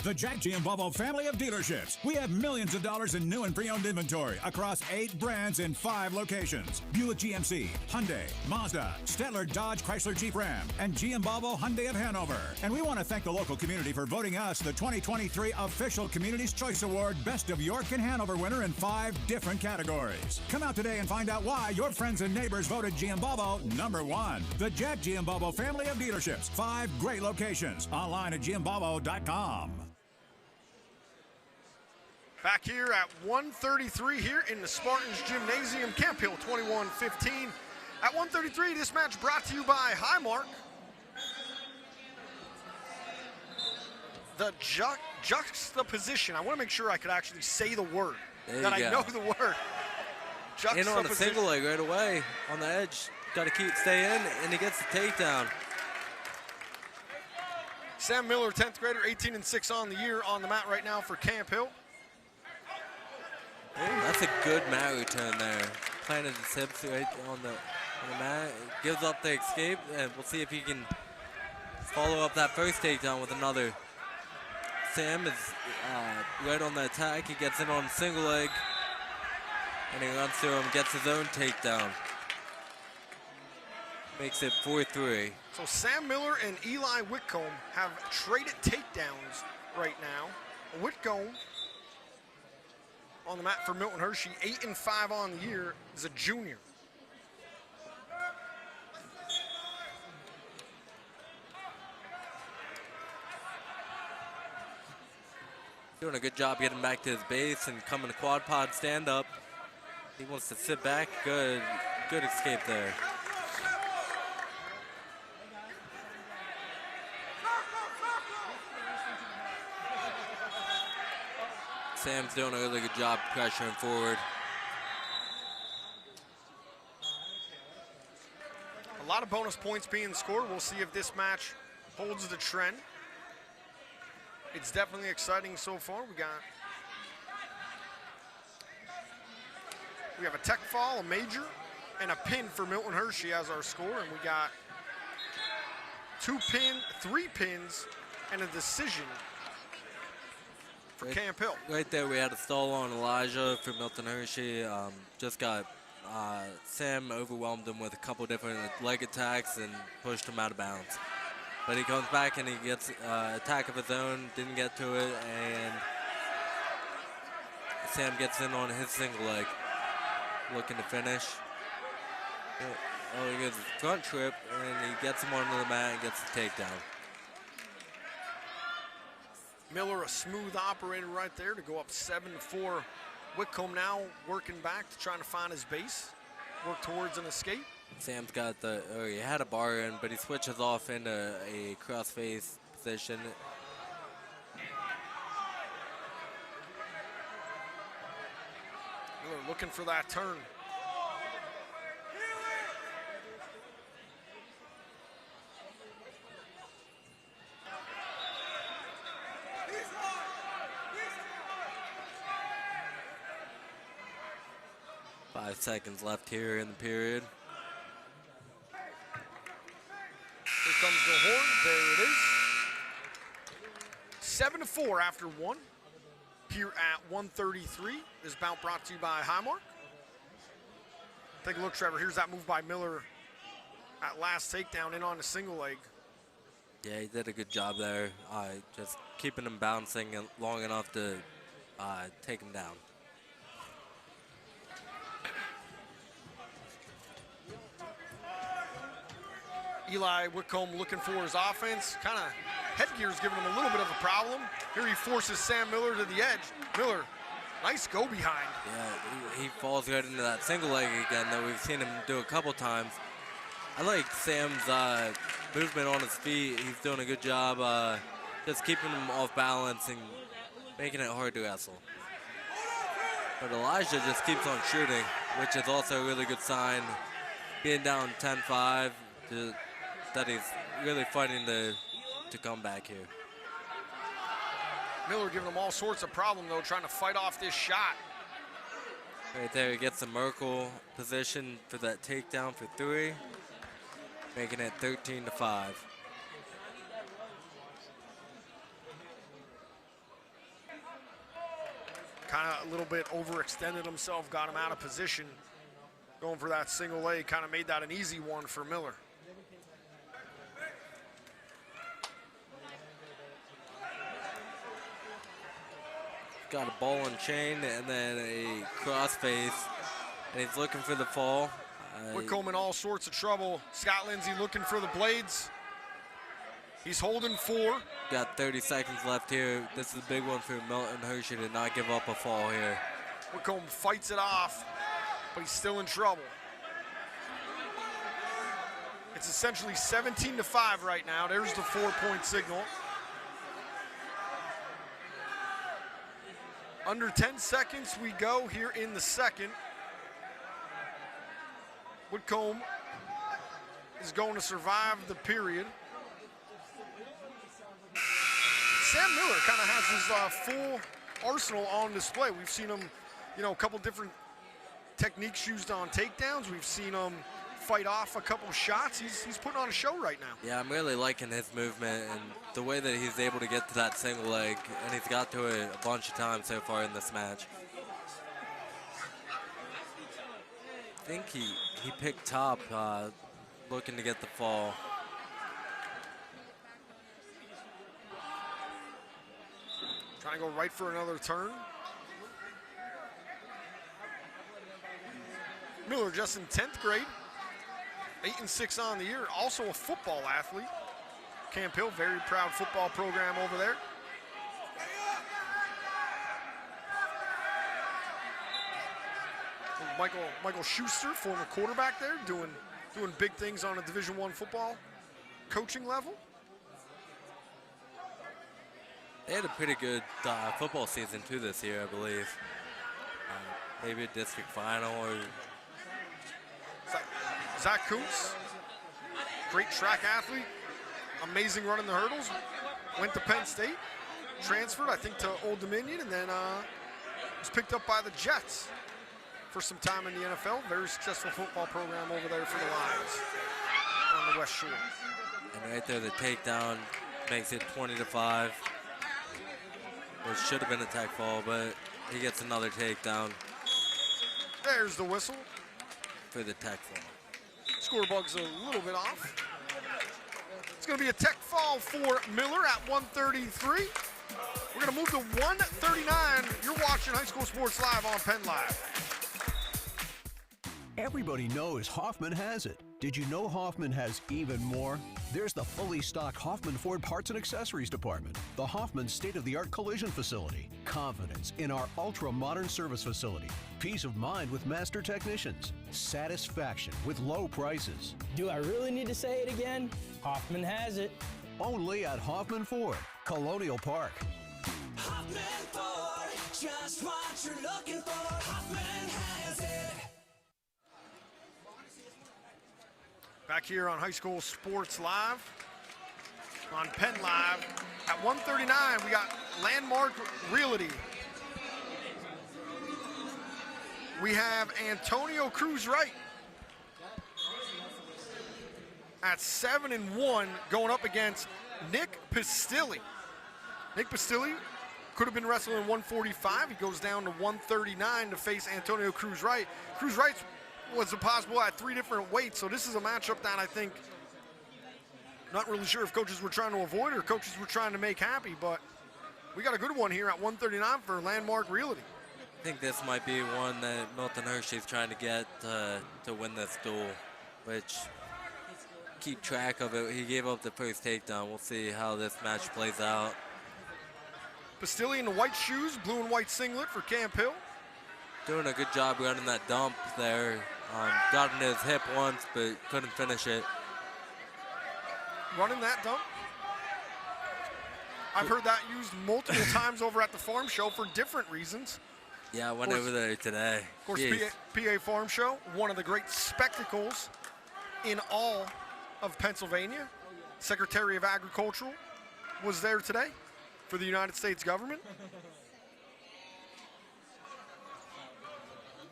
The Jack Giambalvo family of dealerships. We have millions of dollars in new and pre-owned inventory across 8 brands in 5 locations. Buick GMC, Hyundai, Mazda, Stettler, Dodge, Chrysler, Jeep, Ram, and Giambalvo Hyundai of Hanover. And we want to thank the local community for voting us the 2023 Official Community's Choice Award Best of York and Hanover winner in 5 different categories. Come out today and find out why your friends and neighbors voted Giambalvo #1. The Jack Giambalvo family of dealerships. 5 great locations. Online at Giambalvo.com. Back here at 1:33 here in the Spartans Gymnasium, Camp Hill 21-15. At 1:33, this match brought to you by Highmark. The juxtaposition. I want to make sure I could actually say the word. That I know the word. In on a single leg right away on the edge. Got to stay in, and he gets the takedown. Sam Miller, 10th grader, 18-6 on the year on the mat right now for Camp Hill. That's a good mat return there. planted his hips right on the mat. Gives up the escape, and we'll see if he can follow up that first takedown with another. Sam is right on the attack. He gets in on a single leg, and he runs through him, gets his own takedown. Makes it 4-3. So Sam Miller and Eli Whitcomb have traded takedowns right now. Whitcomb on the mat for Milton Hershey, 8-5 on the year, is a junior. Doing a good job getting back to his base and coming to quad pod stand up. He wants to sit back. Good escape there. Sam's doing a really good job pressuring forward. A lot of bonus points being scored. We'll see if this match holds the trend. It's definitely exciting so far. We have a tech fall, a major, and a pin for Milton Hershey as our score, and we got 3 pins, and a decision for Camp Hill. Right there, we had a stall on Elijah for Milton Hershey. Sam overwhelmed him with a couple different leg attacks and pushed him out of bounds. But he comes back and he gets attack of his own, didn't get to it, and Sam gets in on his single leg, looking to finish. Oh, he gets a front trip, and he gets him onto the mat and gets the takedown. Miller, a smooth operator right there to go up 7-4. Whitcomb now working back to trying to find his base, work towards an escape. Sam's got he had a bar in, but he switches off into a cross-face position. Miller looking for that turn. Five seconds left here in the period. Here comes the horn. There it is. 7-4 after one. Here at 133. This bout brought to you by Highmark. Take a look, Trevor. Here's that move by Miller at last takedown in on a single leg. Yeah, he did a good job there. Just keeping him bouncing long enough to take him down. Eli Whitcomb looking for his offense. Kind of headgear's giving him a little bit of a problem. Here he forces Sam Miller to the edge. Miller, nice go behind. Yeah, he falls right into that single leg again that we've seen him do a couple times. I like Sam's movement on his feet. He's doing a good job just keeping him off balance and making it hard to wrestle. But Elijah just keeps on shooting, which is also a really good sign. Being down 10-5, that he's really fighting to come back here. Miller giving him all sorts of problem though, trying to fight off this shot. Right there, he gets a Merkle position for that takedown for 3, making it 13-5. Kind of a little bit overextended himself, got him out of position. Going for that single leg, kind of made that an easy one for Miller. Got a ball and chain and then a crossface, and he's looking for the fall. Whitcomb in all sorts of trouble. Scott Lindsay looking for the blades. He's holding 4. Got 30 seconds left here. This is a big one for Milton Hershey to not give up a fall here. Whitcomb fights it off, but he's still in trouble. It's essentially 17-5 right now. There's the 4-point signal. Under 10 seconds we go here in the second. Whitcomb is going to survive the period. Sam Miller kind of has his full arsenal on display. We've seen him, a couple different techniques used on takedowns. We've seen him fight off a couple shots. He's putting on a show right now. Yeah, I'm really liking his movement and the way that he's able to get to that single leg, and he's got to it a bunch of times so far in this match. I think he picked top, looking to get the fall. Trying to go right for another turn. Miller just in 10th grade, 8-6 on the year, also a football athlete. Camp Hill, very proud football program over there. Michael Schuster, former quarterback there, doing big things on a Division I football coaching level. They had a pretty good football season too this year, I believe. Maybe a district final or. Zach Kuntz, great track athlete, amazing running the hurdles. Went to Penn State, transferred I think to Old Dominion, and then was picked up by the Jets for some time in the NFL. Very successful football program over there for the Lions on the West Shore. And right there, the takedown makes it 20-5. Which should have been a tech fall, but he gets another takedown. There's the whistle. For the tech fall. Score bug's a little bit off. It's going to be a tech fall for Miller at 133. We're going to move to 139. You're watching High School Sports Live on PennLive. Everybody knows Hoffman has it. Did you know Hoffman has even more? There's the fully stocked Hoffman Ford Parts and Accessories Department, the Hoffman state-of-the-art collision facility, confidence in our ultra-modern service facility, peace of mind with master technicians, satisfaction with low prices. Do I really need to say it again? Hoffman has it. Only at Hoffman Ford, Colonial Park. Hoffman Ford, just what you're looking for. Hoffman has it. Back here on High School Sports Live, on PennLive. At 139, we got Landmark Realty. We have Antonio Cruz Wright at 7-1, going up against Nick Pistilli. Nick Pistilli could have been wrestling 145. He goes down to 139 to face Antonio Cruz Wright. Cruz Wright was possible at 3 different weights, so this is a matchup that I think, not really sure if coaches were trying to avoid or coaches were trying to make happy, but we got a good one here at 139 for Landmark Realty. I think this might be one that Milton Hershey's trying to get to win this duel, which, keep track of it. He gave up the first takedown. We'll see how this match plays out. Pistilli in the white shoes, blue and white singlet for Camp Hill. Doing a good job running that dump there. Got into his hip once, but couldn't finish it. Running that dump? I've heard that used multiple times over at the farm show for different reasons. Yeah, I went over there today. Of course, PA Farm Show, one of the great spectacles in all of Pennsylvania. Secretary of Agriculture was there today for the United States government.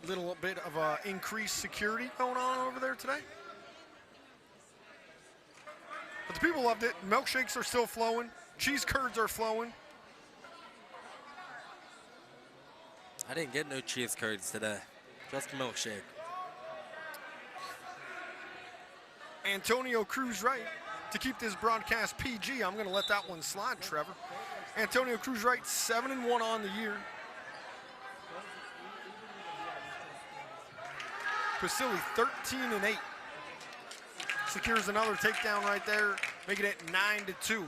Little bit of increased security going on over there today. But the people loved it. Milkshakes are still flowing. Cheese curds are flowing. I didn't get no cheese curds today. Just a milkshake. Antonio Cruz Wright. To keep this broadcast PG, I'm going to let that one slide, Trevor. Antonio Cruz Wright, 7-1 on the year. Pistilli 13-8. Secures another takedown right there, making it 9-2.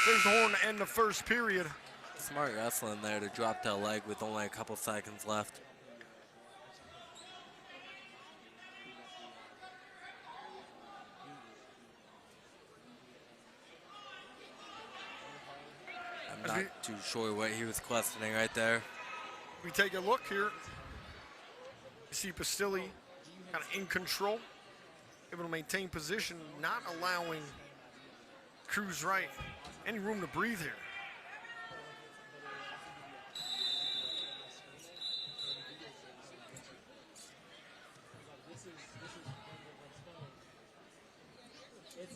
There's the horn to end the first period. Smart wrestling there to drop that leg with only a couple seconds left. I'm not too sure what he was questioning right there. We take a look here. You see Pistilli kind of in control. able to maintain position, not allowing Cruz Wright any room to breathe here.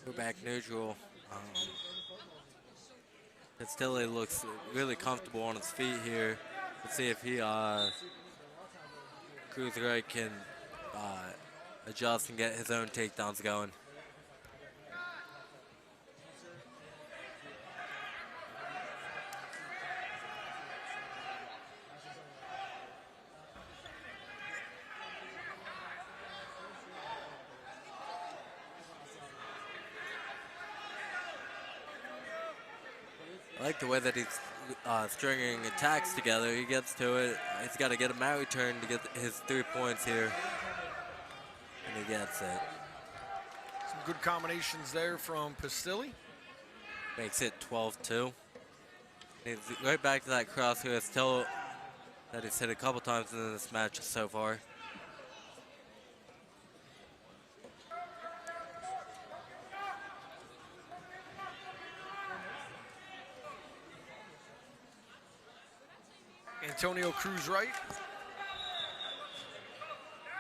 We're back neutral. Pistilli looks really comfortable on his feet here. Let's see if he, Cruz Wright can adjust and get his own takedowns going. I like the way that he's stringing attacks together. He gets to it. He's got to get a mat return to get his 3 points here. And he gets it. Some good combinations there from Pistilli. Makes it 12-2. He's right back to that crosshair still that he's hit a couple times in this match so far. Antonio Cruz Wright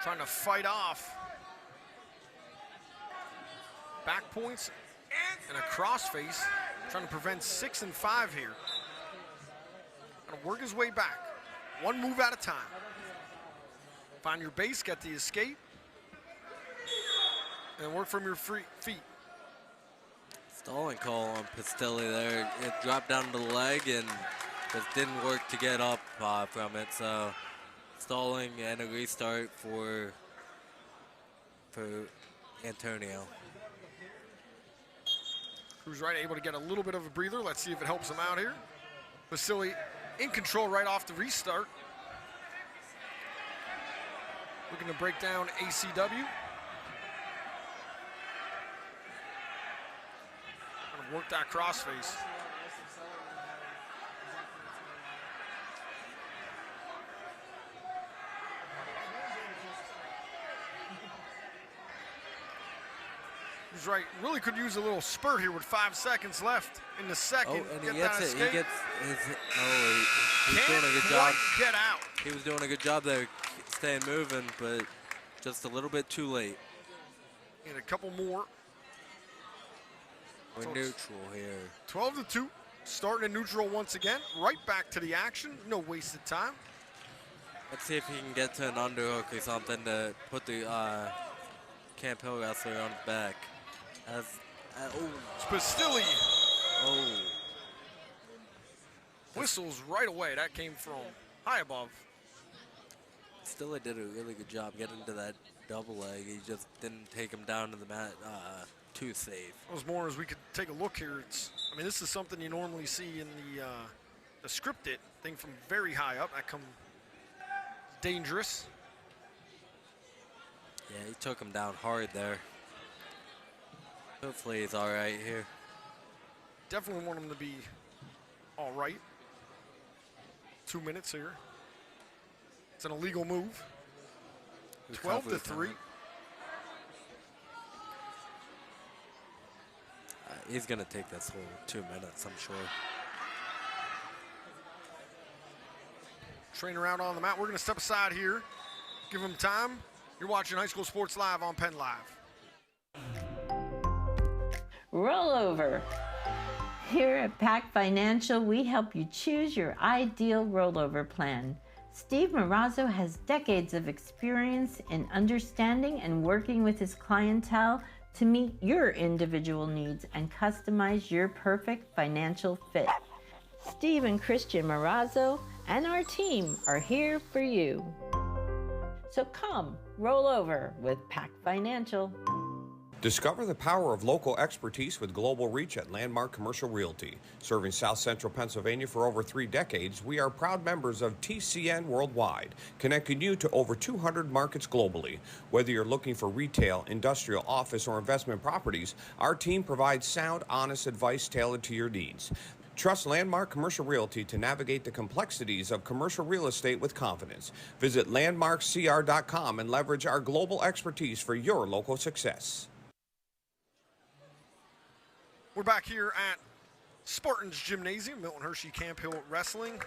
trying to fight off back points and a crossface, trying to prevent 6 and 5 here. Gonna work his way back, one move at a time. Find your base, get the escape, and work from your feet. Stalling call on Pistilli there. It dropped down to the leg and just didn't work to get up from it. So stalling and a restart for Antonio. Cruz Wright able to get a little bit of a breather. Let's see if it helps him out here. Pistilli in control right off the restart. Looking to break down ACW. Gonna work that crossface. Cruz Wright really could use a little spurt here with 5 seconds left in the second. Oh, and he gets it. He gets his. Oh, he's doing a good job. Get out. He was doing a good job there, staying moving, but just a little bit too late. And a couple more. We're neutral here. 12-2. Starting in neutral once again. Right back to the action. No wasted time. Let's see if he can get to an underhook or something to put the Camp Hill wrestler on his back. Pistilli. Oh. Whistles right away. That came from high above. Still, did a really good job getting to that double leg. He just didn't take him down to the mat too safe. As more as we could take a look here, I mean, this is something you normally see in the scripted thing from very high up. That come dangerous. Yeah, he took him down hard there. Hopefully he's all right here. Definitely want him to be all right. 2 minutes here. It's an illegal move. 12-3. He's gonna take this whole 2 minutes, I'm sure. Trainer out on the mat. We're gonna step aside here. Give him time. You're watching High School Sports Live on Penn Live. Rollover. Here at Pac Financial, we help you choose your ideal rollover plan. Steve Marazzo has decades of experience in understanding and working with his clientele to meet your individual needs and customize your perfect financial fit. Steve and Christian Marazzo and our team are here for you. So come, roll over with Pac Financial. Discover the power of local expertise with global reach at Landmark Commercial Realty. Serving South Central Pennsylvania for over 3 decades, we are proud members of TCN Worldwide, connecting you to over 200 markets globally. Whether you're looking for retail, industrial, office, or investment properties, our team provides sound, honest advice tailored to your needs. Trust Landmark Commercial Realty to navigate the complexities of commercial real estate with confidence. Visit landmarkcr.com and leverage our global expertise for your local success. We're back here at Spartans Gymnasium, Milton Hershey Camp Hill Wrestling.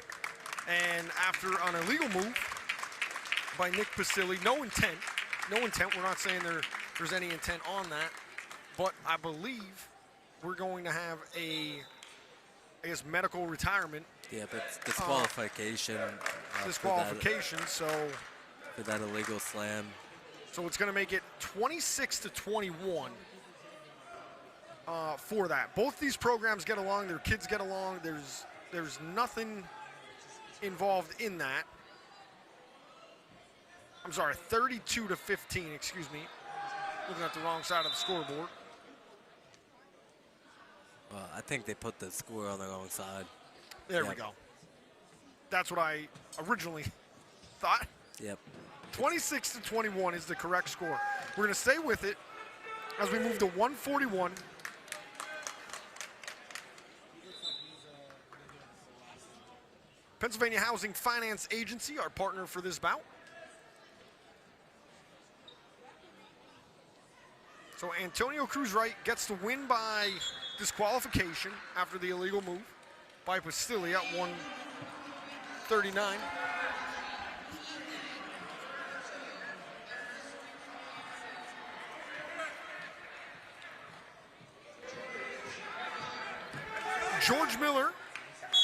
And after an illegal move by Nick Pasilli, no intent. We're not saying there's any intent on that. But I believe we're going to have medical retirement. Yeah, but it's disqualification. Disqualification, for that illegal slam. So it's going to make it 26-21 for that. Both these programs get along. Their kids get along. There's nothing involved in that. I'm sorry, 32-15. Excuse me. Looking at the wrong side of the scoreboard. Well, I think they put the score on the wrong side. There we go. That's what I originally thought. Yep. 26-21 is the correct score. We're going to stay with it as we move to 141. Pennsylvania Housing Finance Agency, our partner for this bout. So Antonio Cruz-Wright gets the win by disqualification after the illegal move by Pasilli at 139. George Miller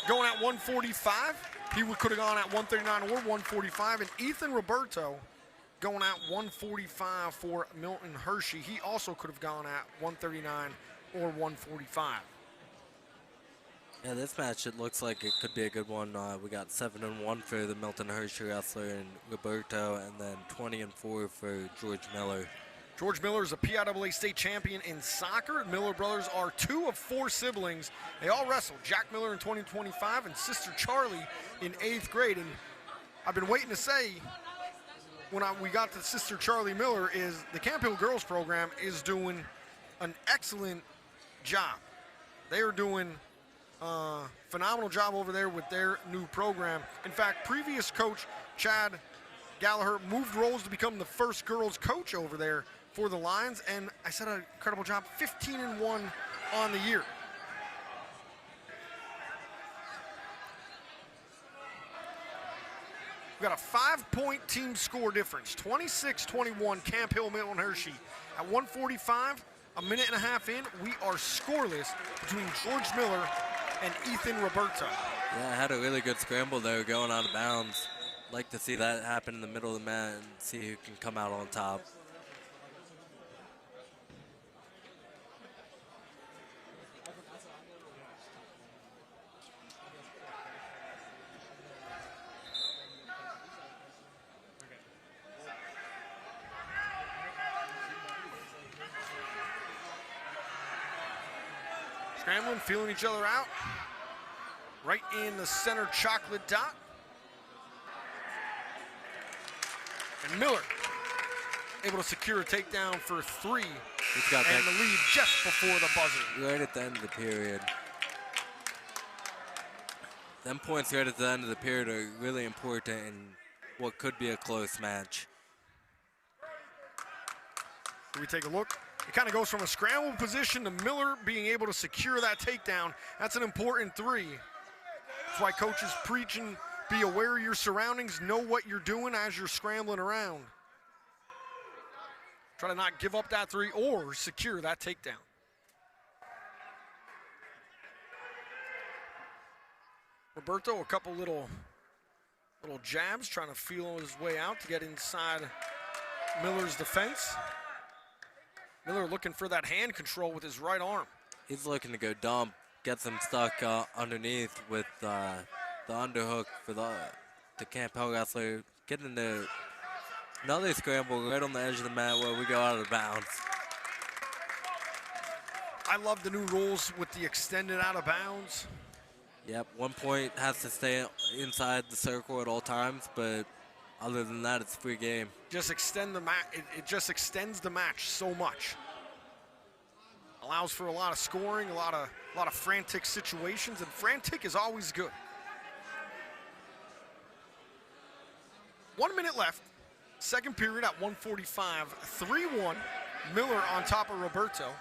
going at 145. He could have gone at 139 or 145. And Ethan Roberto going at 145 for Milton Hershey. He also could have gone at 139 or 145. Yeah, this match, it looks like it could be a good one. We got 7-1 for the Milton Hershey wrestler and Roberto, and then 20-4 for George Miller. George Miller is a PIAA state champion in soccer. Miller brothers are 2 of 4 siblings. They all wrestled. Jack Miller in 2025 and sister Charlie in 8th grade. And I've been waiting to say, when we got to Sister Charlie Miller, is the Camp Hill Girls program is doing an excellent job. They are doing a phenomenal job over there with their new program. In fact, previous coach Chad Gallagher moved roles to become the first girls coach over there for the Lions, and I said an incredible job, 15-1 on the year. We've got a 5-point team score difference, 26-21 Camp Hill Milton Hershey. At 1:45, a minute and a half in, we are scoreless between George Miller and Ethan Roberto. Yeah, I had a really good scramble there going out of bounds. Like to see that happen in the middle of the mat and see who can come out on top. Scrambling, feeling each other out. Right in the center chocolate dot. And Miller able to secure a takedown for 3. He's got and the lead just before the buzzer. Right at the end of the period. Them points right at the end of the period are really important in what could be a close match. We take a look. It kind of goes from a scramble position to Miller being able to secure that takedown. That's an important 3. That's why coaches preaching, be aware of your surroundings, know what you're doing as you're scrambling around. Try to not give up that 3 or secure that takedown. Roberto, a couple little jabs, trying to feel his way out to get inside Miller's defense. Miller looking for that hand control with his right arm. He's looking to go dump, gets him stuck underneath with the underhook for the Camp Hill wrestler. Getting the another scramble right on the edge of the mat where we go out of bounds. I love the new rules with the extended out of bounds. Yep, 1 point has to stay inside the circle at all times, but other than that, it's free game. Just extend the match. It just extends the match so much. allows for a lot of scoring, a lot of frantic situations, and frantic is always good. 1 minute left. Second period at 1:45. 3-1. Miller on top of Roberto.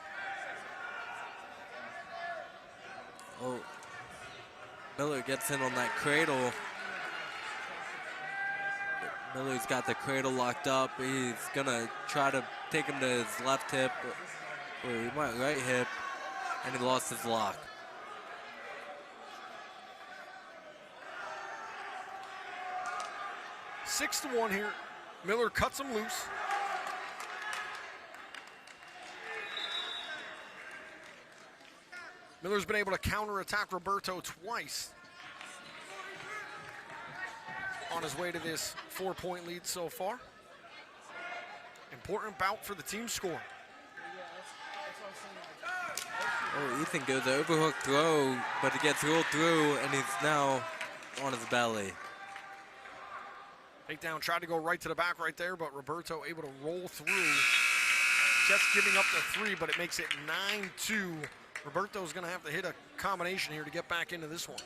Oh, Miller gets in on that cradle. Miller's got the cradle locked up. He's gonna try to take him to his left hip, or he might right hip, and he lost his lock. Six to 1 here. Miller cuts him loose. Miller's been able to counterattack Roberto twice on his way to this 4-point lead so far. Important bout for the team score. Oh, Ethan goes the overhook throw, but it gets rolled through, and he's now on his belly. Takedown tried to go right to the back right there, but Roberto able to roll through. Just giving up the 3, but it makes it 9-2. Roberto's going to have to hit a combination here to get back into this one.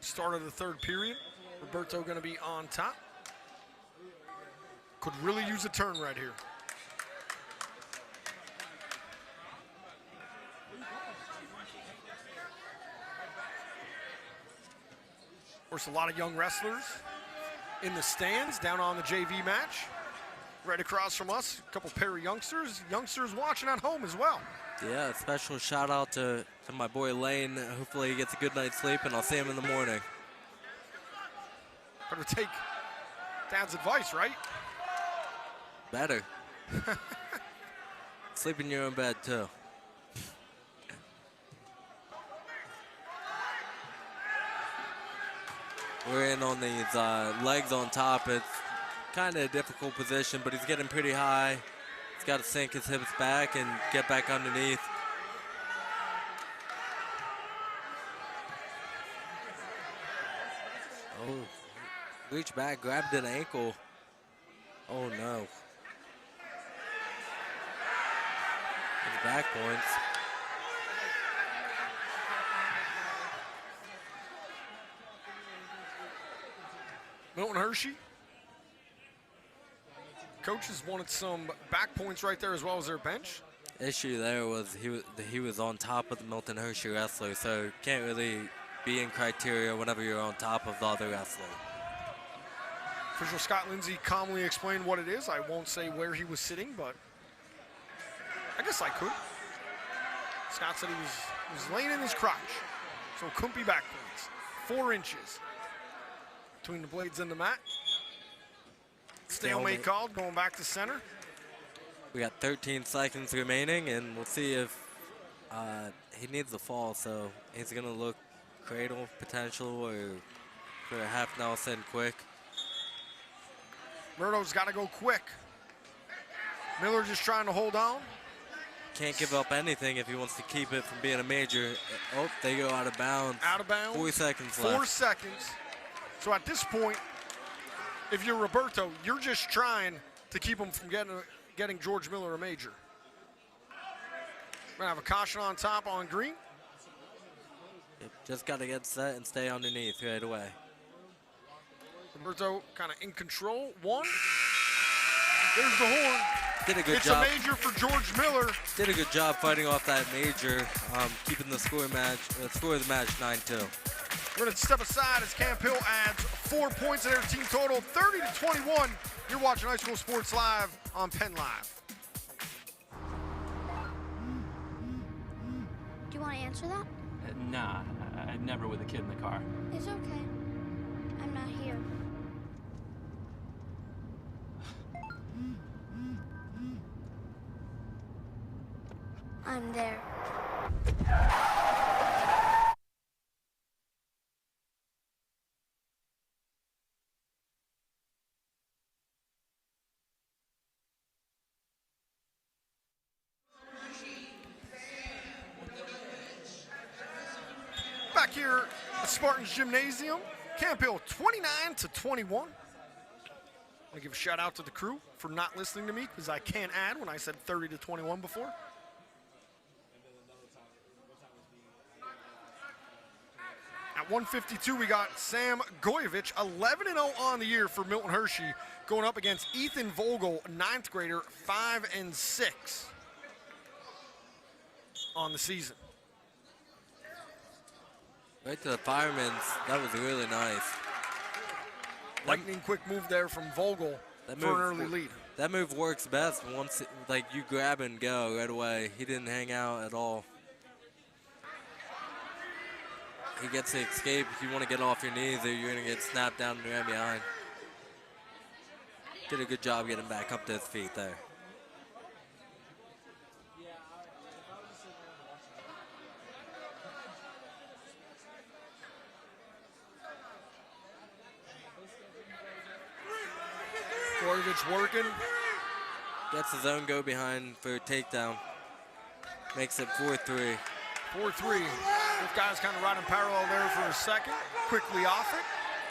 Start of the third period. Roberto going to be on top. Could really use a turn right here. Of course, a lot of young wrestlers in the stands down on the JV match. Right across from us, a couple pair of youngsters watching at home as well. Yeah, special shout out to my boy Lane. Hopefully he gets a good night's sleep, and I'll see him in the morning. Better take Dad's advice, right? Better. Sleep in your own bed, too. We're in on these legs on top. It's kind of a difficult position, but he's getting pretty high. He's got to sink his hips back and get back underneath. Oh, reach back, grabbed an ankle. Oh no. His back points. Milton Hershey. Coaches wanted some back points right there as well as their bench. Issue there was he was on top of the Milton Hershey wrestler, so can't really be in criteria whenever you're on top of the other wrestler. Official Scott Lindsay calmly explained what it is. I won't say where he was sitting, but I guess I could. Scott said he was laying in his crotch, so it couldn't be back points. 4 inches between the blades and the mat. Stalemate called, going back to center. We got 13 seconds remaining, and we'll see if he needs a fall, so he's gonna look cradle potential or for a half Nelson quick. Murdo's got to go quick. Miller just trying to hold on. Can't give up anything if he wants to keep it from being a major. Oh, they go out of bounds. Out of bounds. 4 seconds left. 4 seconds. So at this point, if you're Roberto, you're just trying to keep him from getting George Miller a major. We're going to have a caution on top on green. Yep, just got to get set and stay underneath right away. Roberto kind of in control. 1. There's the horn. Did a good job. It's a major for George Miller. Did a good job fighting off that major, keeping the score of the match 9-2. We're going to step aside as Camp Hill adds 4 points to their team total, 30-21. You're watching High School Sports Live on PennLive. Do you want to answer that? Nah, I'd never with a kid in the car. It's okay. I'm not here. I'm there. here at Spartans Gymnasium. Camp Hill 29-21. I want to give a shout out to the crew for not listening to me because I can't add when I said 30-21 before. At 152, we got Sam Goyevich, 11-0 on the year for Milton Hershey, going up against Ethan Vogel, 9th grader, 5-6 on the season. Right to the firemen's. That was really nice. Lightning quick move there from Vogel for an early lead. That move works best once, like, you grab and go right away. He didn't hang out at all. He gets the escape. If you want to get off your knees, or you're going to get snapped down and ran behind. Did a good job getting back up to his feet there. Goyevich working. Gets his own go behind for a takedown. Makes it 4-3. 4-3. Both guys kind of riding parallel there for a second. Quickly off it.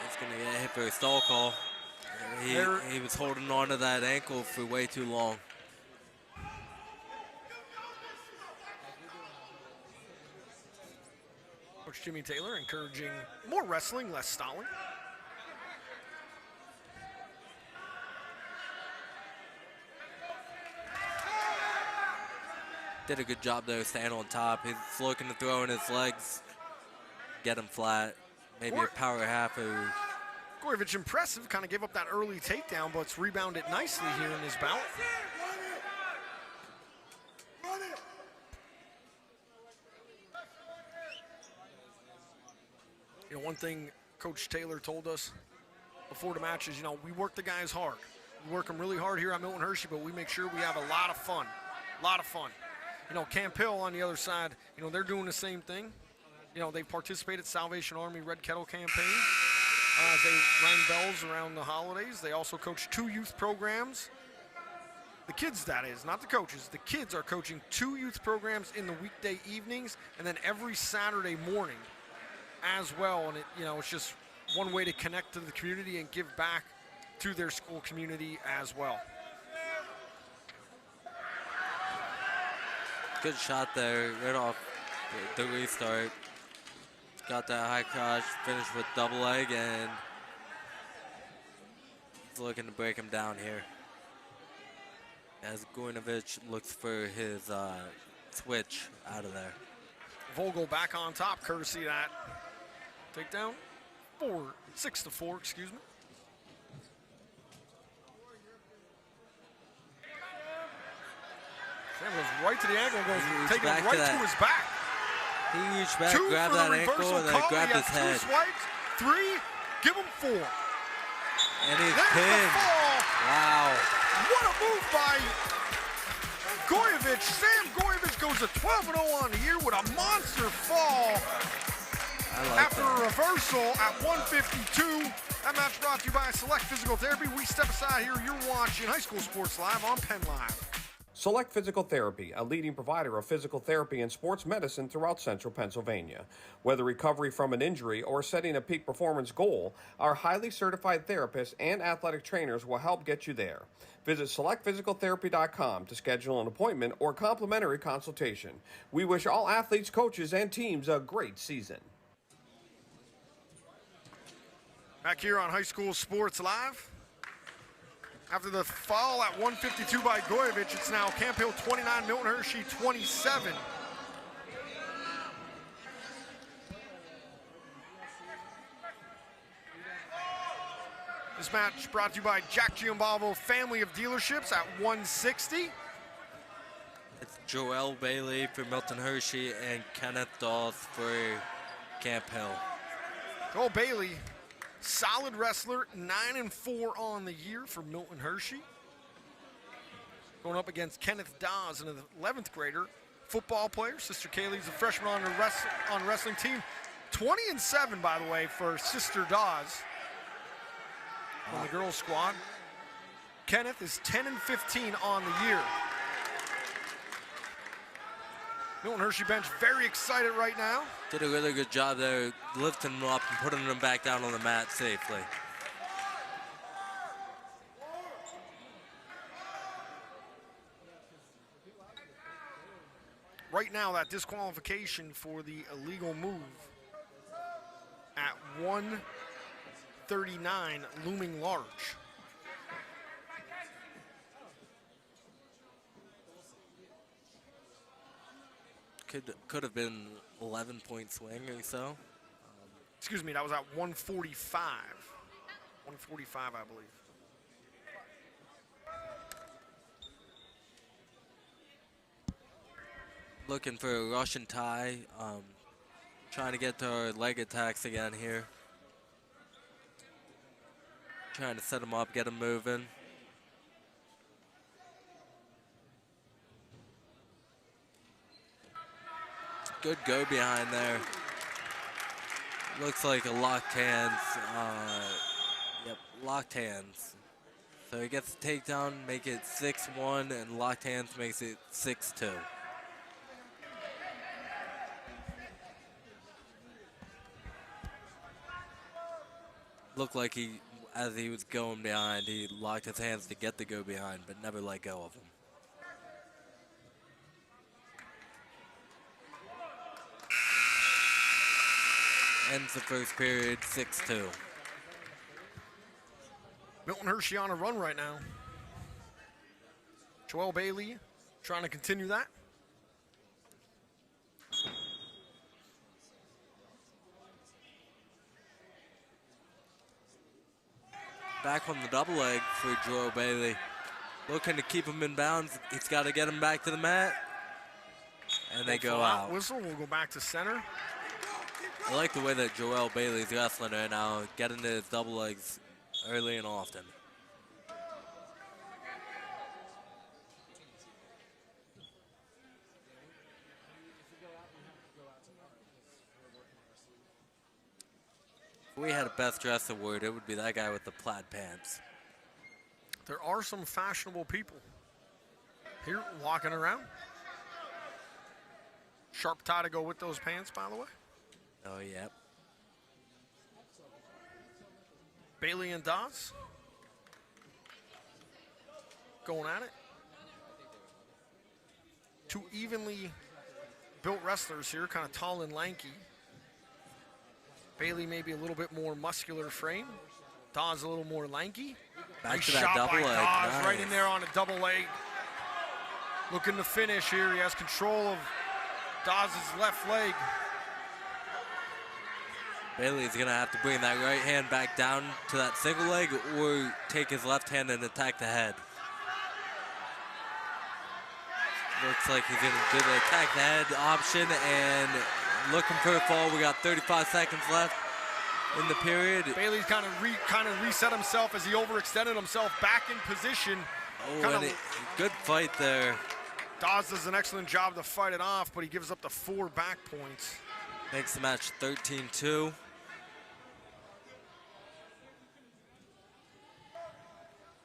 He's going to get hit for a stall call. He was holding on to that ankle for way too long. Coach Jimmy Taylor encouraging more wrestling, less stalling. Did a good job though, staying on top. He's looking to throw in his legs, get him flat. Maybe a power half. Goyevich impressive, kind of gave up that early takedown, but it's rebounded nicely here in his bout. You know, one thing Coach Taylor told us before the match is, you know, we work the guys hard. We work them really hard here at Milton Hershey, but we make sure we have a lot of fun. A lot of fun. You know, Camp Hill on the other side, you know, they're doing the same thing. You know, they participated Salvation Army Red Kettle campaign. They rang bells around the holidays. They also coach 2 youth programs. The kids, that is, not the coaches. The kids are coaching 2 youth programs in the weekday evenings and then every Saturday morning as well. And, it's just one way to connect to the community and give back to their school community as well. Good shot there, right off the restart. Got that high crotch, finished with double leg, and he's looking to break him down here. As Goyevich looks for his switch out of there. Vogel back on top, courtesy of that takedown. 6-4, excuse me. Sam goes right to the ankle, taking him right to his back. He reached back, grabbed that ankle, and then grabbed his head. 2 swipes, 3, give him 4. And he's pinned. Wow. What a move by Goyevich. Sam Goyevich goes to 12-0 on the year with a monster fall. After a reversal at 152. That match brought to you by Select Physical Therapy. We step aside here. You're watching High School Sports Live on PennLive. Select Physical Therapy, a leading provider of physical therapy and sports medicine throughout central Pennsylvania. Whether recovery from an injury or setting a peak performance goal, our highly certified therapists and athletic trainers will help get you there. Visit SelectPhysicalTherapy.com to schedule an appointment or complimentary consultation. We wish all athletes, coaches, and teams a great season. Back here on High School Sports Live. After the fall at 152 by Goyevich, it's now Camp Hill 29, Milton Hershey 27. This match brought to you by Jack Giambalvo Family of Dealerships at 160. It's Joel Bailey for Milton Hershey and Kenneth Dawes for Camp Hill. Joel Bailey, solid wrestler, 9-4 on the year for Milton Hershey. Going up against Kenneth Dawes, an 11th grader, football player. Sister Kaylee's a freshman on the wrestling team. 20-7, by the way, for Sister Dawes on the girls squad. Kenneth is 10-15 on the year. Milton Hershey bench very excited right now. Did a really good job there, lifting him up and putting him back down on the mat safely. Right now, that disqualification for the illegal move at 139, looming large. Could have been 11-point swing or so. Excuse me, that was at 145. 145, I believe. Looking for a Russian tie. Trying to get to our leg attacks again here. Trying to set him up, get him moving. Good go behind there. Looks like a locked hands. Yep, locked hands. So he gets the takedown, make it 6-1, and locked hands makes it 6-2. Looked like he, as he was going behind, he locked his hands to get the go behind, but never let go of him. Ends the first period 6-2. Milton Hershey on a run right now. Joel Bailey trying to continue that. Back on the double leg for Joel Bailey. Looking to keep him in bounds. He's got to get him back to the mat. And they go out. Whistle will go back to center. I like the way that Joel Bailey's wrestling right now, getting to his double legs early and often. If we had a best dressed award, it would be that guy with the plaid pants. There are some fashionable people here walking around. Sharp tie to go with those pants, by the way. Oh, yep. Bailey and Dawes going at it. Two evenly built wrestlers here, kind of tall and lanky. Bailey maybe a little bit more muscular frame. Dawes a little more lanky. Back nice to that shot double by leg. Dawes, Nice. right in there on a double leg. Looking to finish here. He has control of Dawes' left leg. Bailey's going to have to bring that right hand back down to that single leg or take his left hand and attack the head. Looks like he's going to do the attack the head option and looking for a fall. We got 35 seconds left in the period. Bailey's kind of reset himself as he overextended himself back in position. Oh, and good fight there. Dawes does an excellent job to fight it off, but he gives up the 4 back points. Makes the match 13-2.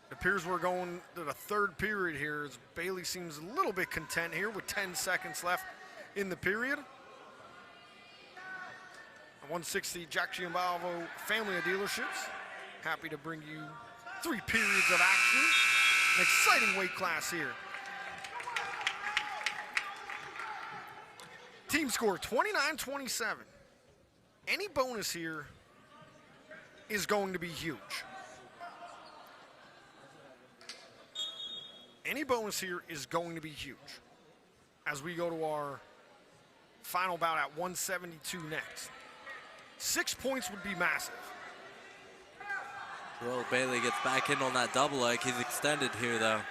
It appears we're going to the third period here as Bailey seems a little bit content here with 10 seconds left in the period. 160 Jack Giambalvo family of dealerships. Happy to bring you 3 periods of action. An exciting weight class here. Team score 29-27. Any bonus here is going to be huge. Any bonus here is going to be huge as we go to our final bout at 172 next. 6 points would be massive. Joel Bailey gets back in on that double leg. He's extended here, though.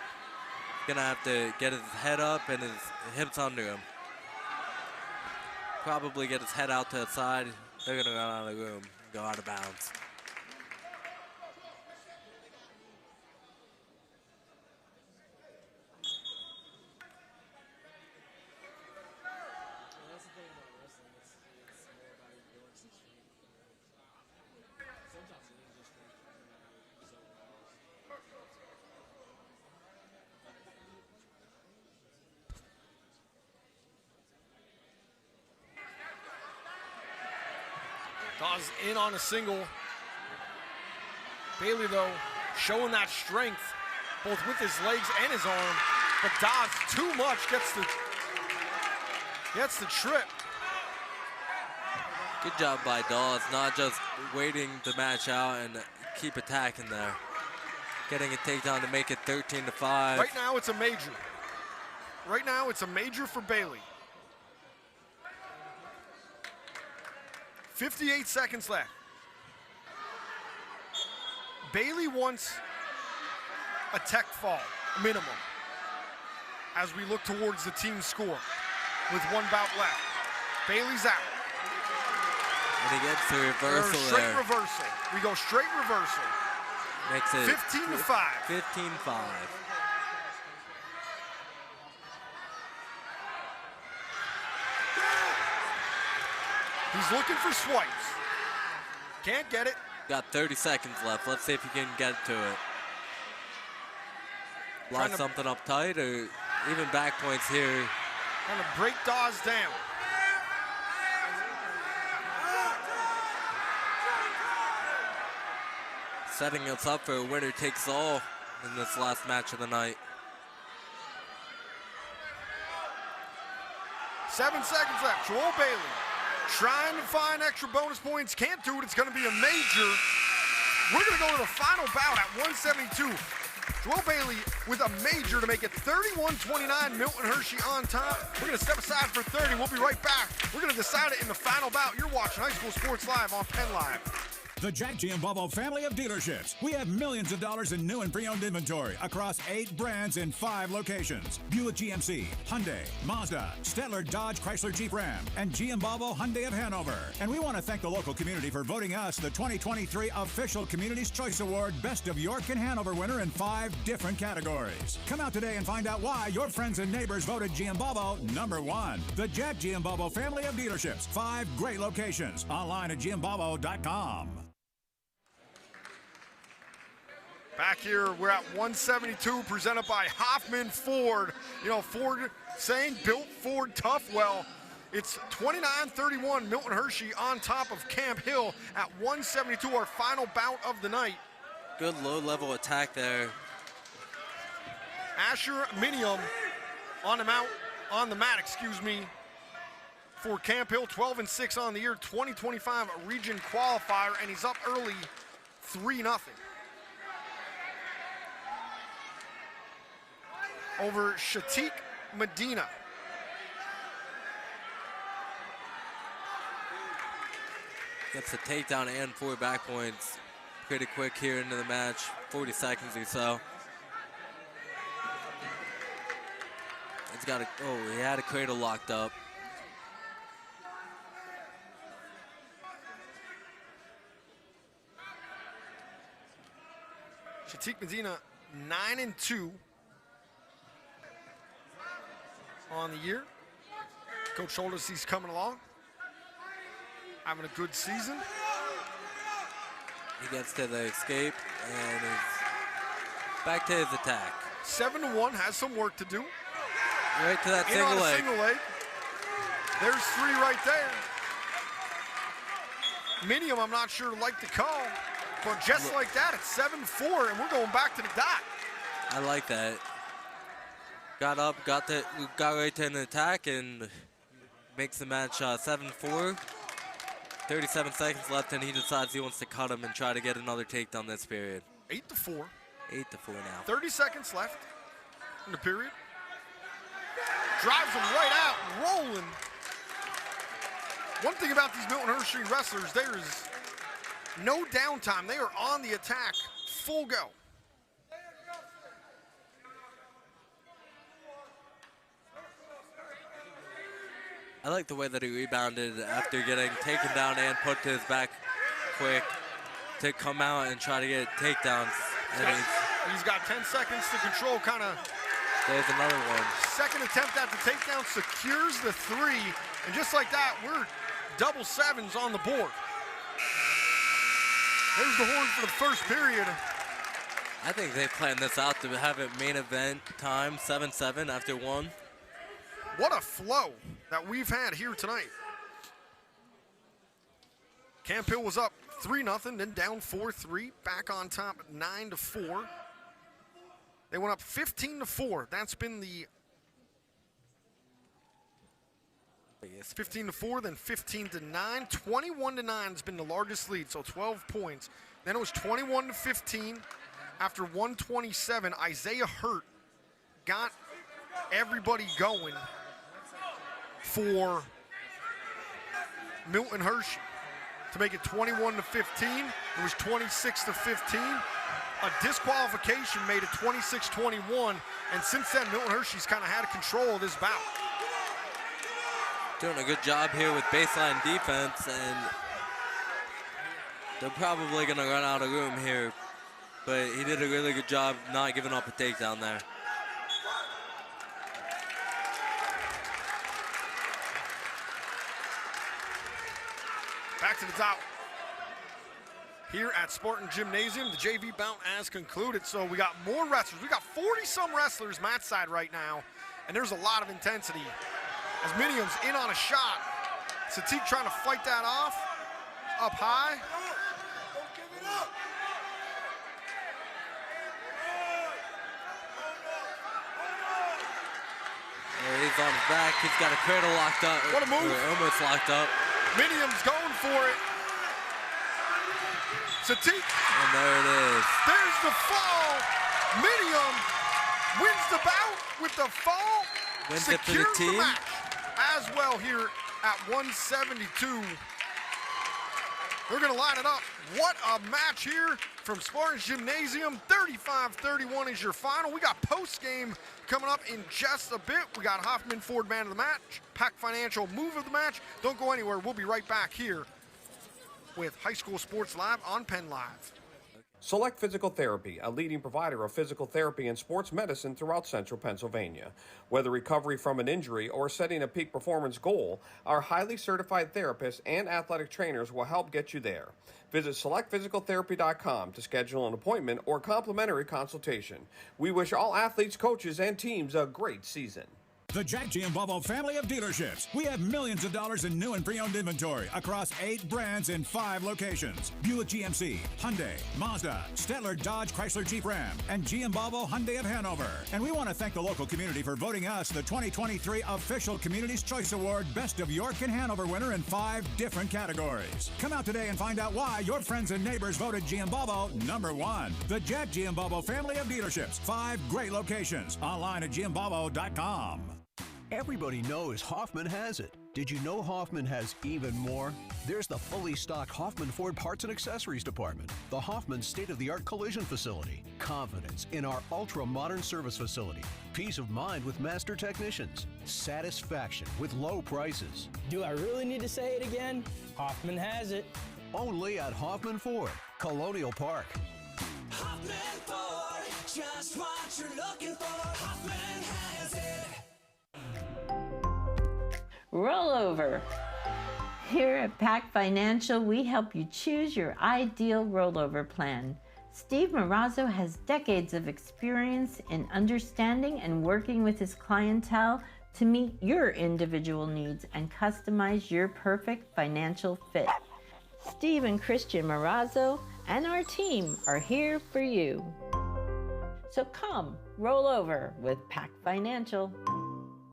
Gonna have to get his head up and his hips under him. Probably get his head out to the side. They're gonna run out of the room, go out of bounds. Dawes in on a single. Bailey, though, showing that strength, both with his legs and his arm. But Dawes, too much, gets the trip. Good job by Dawes, not just waiting the match out and keep attacking there. Getting a takedown to make it 13-5. Right now, it's a major. Right now, it's a major for Bailey. 58 seconds left. Bailey wants a tech fall, minimum, as we look towards the team score with one bout left. Bailey's out. And he gets the reversal straight there. reversal. We go straight reversal. Makes it 15-5. 15-5. He's looking for swipes. Can't get it. Got 30 seconds left. Let's see if he can get to it. Lock something up tight or even back points here. Trying to break Dawes down. Setting us up for a winner takes all in this last match of the night. 7 seconds left. Joel Bailey trying to find extra bonus points. Can't do it. It's going to be a major. We're going to go to the final bout at 172. Joel Bailey with a major to make it 31-29. Milton Hershey on top. We're going to step aside for 30. We'll be right back. We're going to decide it in the final bout. You're watching High School Sports Live on PennLive. The Jack Giambalvo family of dealerships. We have millions of dollars in new and pre-owned inventory across 8 brands in 5 locations. Buick GMC, Hyundai, Mazda, Stettler Dodge Chrysler Jeep Ram, and Giambalvo Hyundai of Hanover. And we want to thank the local community for voting us the 2023 official Community's Choice Award Best of York and Hanover winner in 5 different categories. Come out today and find out why your friends and neighbors voted Giambalvo #1. The Jack Giambalvo family of dealerships. 5 great locations. Online at Giambalvo.com. Back here, we're at 172, presented by Hoffman Ford. You know, Ford saying built Ford tough. Well, it's 29-31, Milton Hershey on top of Camp Hill at 172, our final bout of the night. Good low-level attack there. Asher Minium on the mat, for Camp Hill, 12-6 on the year, 2025 region qualifier, and he's up early, 3-0. Over Shatik Medina. Gets a takedown and 4 back points pretty quick here into the match, 40 seconds or so. He's got he had a cradle locked up. Shatik Medina, 9-2. On the year. Coach told us he's coming along, having a good season. He gets to the escape and is back to his attack. 7-1, has some work to do. Right to that single leg. There's 3 right there. Minium, I'm not sure like the call, but just like that, it's 7-4, and we're going back to the dot. I like that. Got up, got right to an attack, and makes the match 7-4. 37 seconds left, and he decides he wants to cut him and try to get another takedown this period. 8-4. 8-4 now. 30 seconds left in the period. Drives him right out, rolling. One thing about these Milton Hershey wrestlers, there is no downtime. They are on the attack, full go. I like the way that he rebounded after getting taken down and put to his back quick to come out and try to get takedowns. And he's got 10 seconds to control, kind of. There's another one. Second attempt at the takedown, secures the 3. And just like that, we're double 7s on the board. There's the horn for the first period. I think they planned this out to have it main event time, 7-7 after 1. What a flow that we've had here tonight. Camp Hill was up 3-0, then down 4-3, back on top 9-4. They went up 15-4. That's been the 15-4, then 15-9. 21-9 has been the largest lead, so 12 points. Then it was 21-15. After 127, Isaiah Hurt got everybody going for Milton Hershey to make it 21-15. It was 26-15. A disqualification made it 26-21, and since then, Milton Hershey's kind of had control of this bout. Doing a good job here with baseline defense, and they're probably going to run out of room here, but he did a really good job not giving up a takedown there. Back to the top. Here at Spartan Gymnasium, the JV bout has concluded, so we got more wrestlers. We got 40-some wrestlers match side right now, and there's a lot of intensity. As Minium's in on a shot. Satiq trying to fight that off. Up high. He's on his back. He's got a cradle locked up. What a move. Almost locked up. Minium's going for it. Satiq. And there it is. There's the fall. Minium wins the bout with the fall. Wins it for the team. The match as well here at 172. We're going to line it up. What a match here from Spartan Gymnasium. 35-31 is your final. We got post-game coming up in just a bit. We got Hoffman Ford man of the match, Pack Financial move of the match. Don't go anywhere. We'll be right back here with High School Sports Live on PennLive. Select Physical Therapy, a leading provider of physical therapy and sports medicine throughout central Pennsylvania. Whether recovery from an injury or setting a peak performance goal, our highly certified therapists and athletic trainers will help get you there. Visit selectphysicaltherapy.com to schedule an appointment or complimentary consultation. We wish all athletes, coaches, and teams a great season. The Jack Giambalvo family of dealerships. We have millions of dollars in new and pre-owned inventory across 8 brands in 5 locations. Buick GMC, Hyundai, Mazda, Stettler Dodge Chrysler Jeep Ram, and Giambalvo Hyundai of Hanover. And we want to thank the local community for voting us the 2023 Official Community's Choice Award Best of York and Hanover winner in 5 different categories. Come out today and find out why your friends and neighbors voted Giambalvo #1. The Jack Giambalvo family of dealerships. 5 great locations. Online at Giambalvo.com. Everybody knows Hoffman has it. Did you know Hoffman has even more? There's the fully stocked Hoffman Ford Parts and Accessories Department, the Hoffman state-of-the-art collision facility, confidence in our ultra-modern service facility, peace of mind with master technicians, satisfaction with low prices. Do I really need to say it again? Hoffman has it. Only at Hoffman Ford, Colonial Park. Hoffman Ford, just what you're looking for. Hoffman has it. Rollover. Here at Pack Financial, we help you choose your ideal rollover plan. Steve Marazzo has decades of experience in understanding and working with his clientele to meet your individual needs and customize your perfect financial fit. Steve and Christian Marazzo and our team are here for you. So come, roll over with Pack Financial.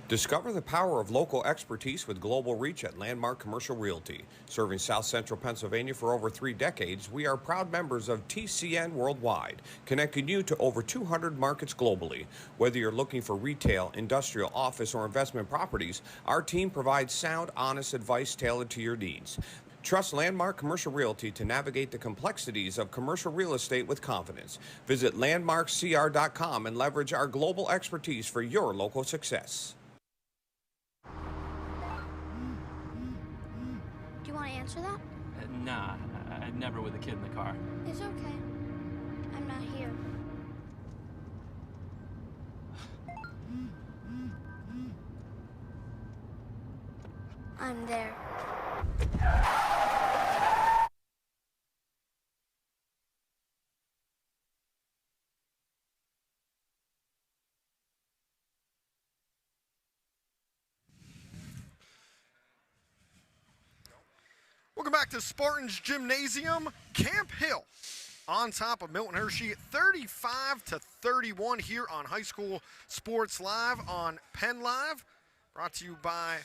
Discover the power of local expertise with global reach at Landmark Commercial Realty. Serving South Central Pennsylvania for over 3 decades, we are proud members of TCN Worldwide, connecting you to over 200 markets globally. Whether you're looking for retail, industrial, office, or investment properties, our team provides sound, honest advice tailored to your needs. Trust Landmark Commercial Realty to navigate the complexities of commercial real estate with confidence. Visit landmarkcr.com and leverage our global expertise for your local success. Do you want to answer that? Nah, I'd never with a kid in the car. It's okay. I'm not here. I'm there. Welcome back to Spartans Gymnasium. Camp Hill on top of Milton Hershey, 35-31 here on High School Sports Live on PennLive. Brought to you by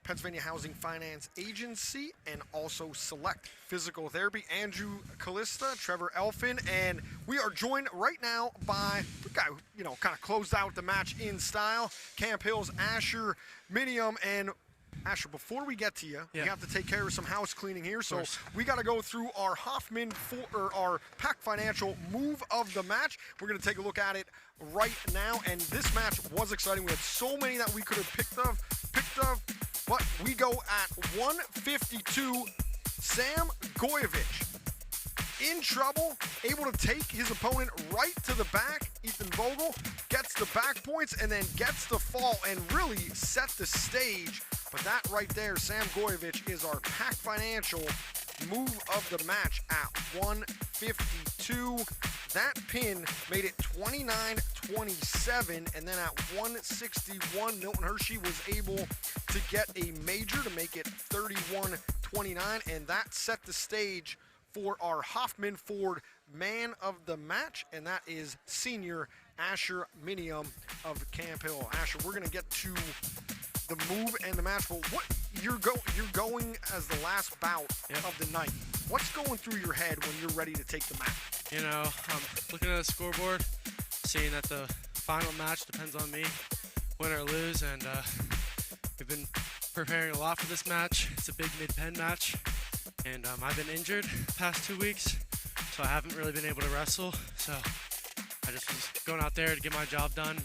Pennsylvania Housing Finance Agency and also Select Physical Therapy. Andrew Callista, Trevor Elfin, and we are joined right now by the guy who, kind of closed out the match in style, Camp Hill's Asher Minium. And Asher, before we get to you, we have to take care of some house cleaning here. So we got to go through our our Pack Financial move of the match. We're going to take a look at it right now. And this match was exciting. We had so many that we could have picked of. But we go at 152. Sam Goyevich in trouble, able to take his opponent right to the back. Ethan Vogel gets the back points and then gets the fall and really set the stage. But that right there, Sam Goyevich, is our Pack Financial move of the match at 152. That pin made it 29-27, and then at 161, Milton Hershey was able to get a major to make it 31-29, and that set the stage for our Hoffman Ford man of the match, and that is senior Asher Minium of Camp Hill. Asher, we're going to get to the move and the match, but what you're going as the last bout of the night. What's going through your head when you're ready to take the match? I'm looking at the scoreboard, seeing that the final match depends on me, win or lose, and we've been preparing a lot for this match. It's a big Mid-Penn match, and I've been injured the past 2 weeks, so I haven't really been able to wrestle, so I just was going out there to get my job done,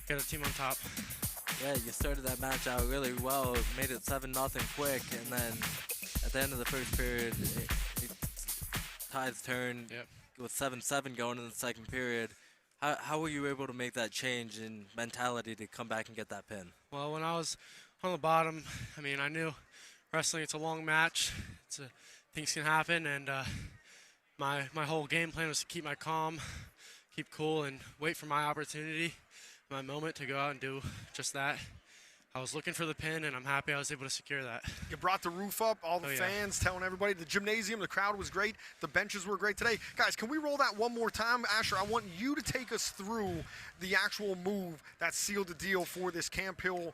get a team on top. Yeah, you started that match out really well, made it 7-0 quick, and then at the end of the first period, tides turned with 7-7 going in the second period. How were you able to make that change in mentality to come back and get that pin? Well, when I was on the bottom, I knew wrestling, it's a long match, things can happen, and my whole game plan was to keep my calm, keep cool, and wait for my opportunity, my moment to go out and do just that. I was looking for the pin, and I'm happy I was able to secure that. You brought the roof up, all the fans telling everybody. The gymnasium, the crowd was great. The benches were great today. Guys, can we roll that one more time? Asher, I want you to take us through the actual move that sealed the deal for this Camp Hill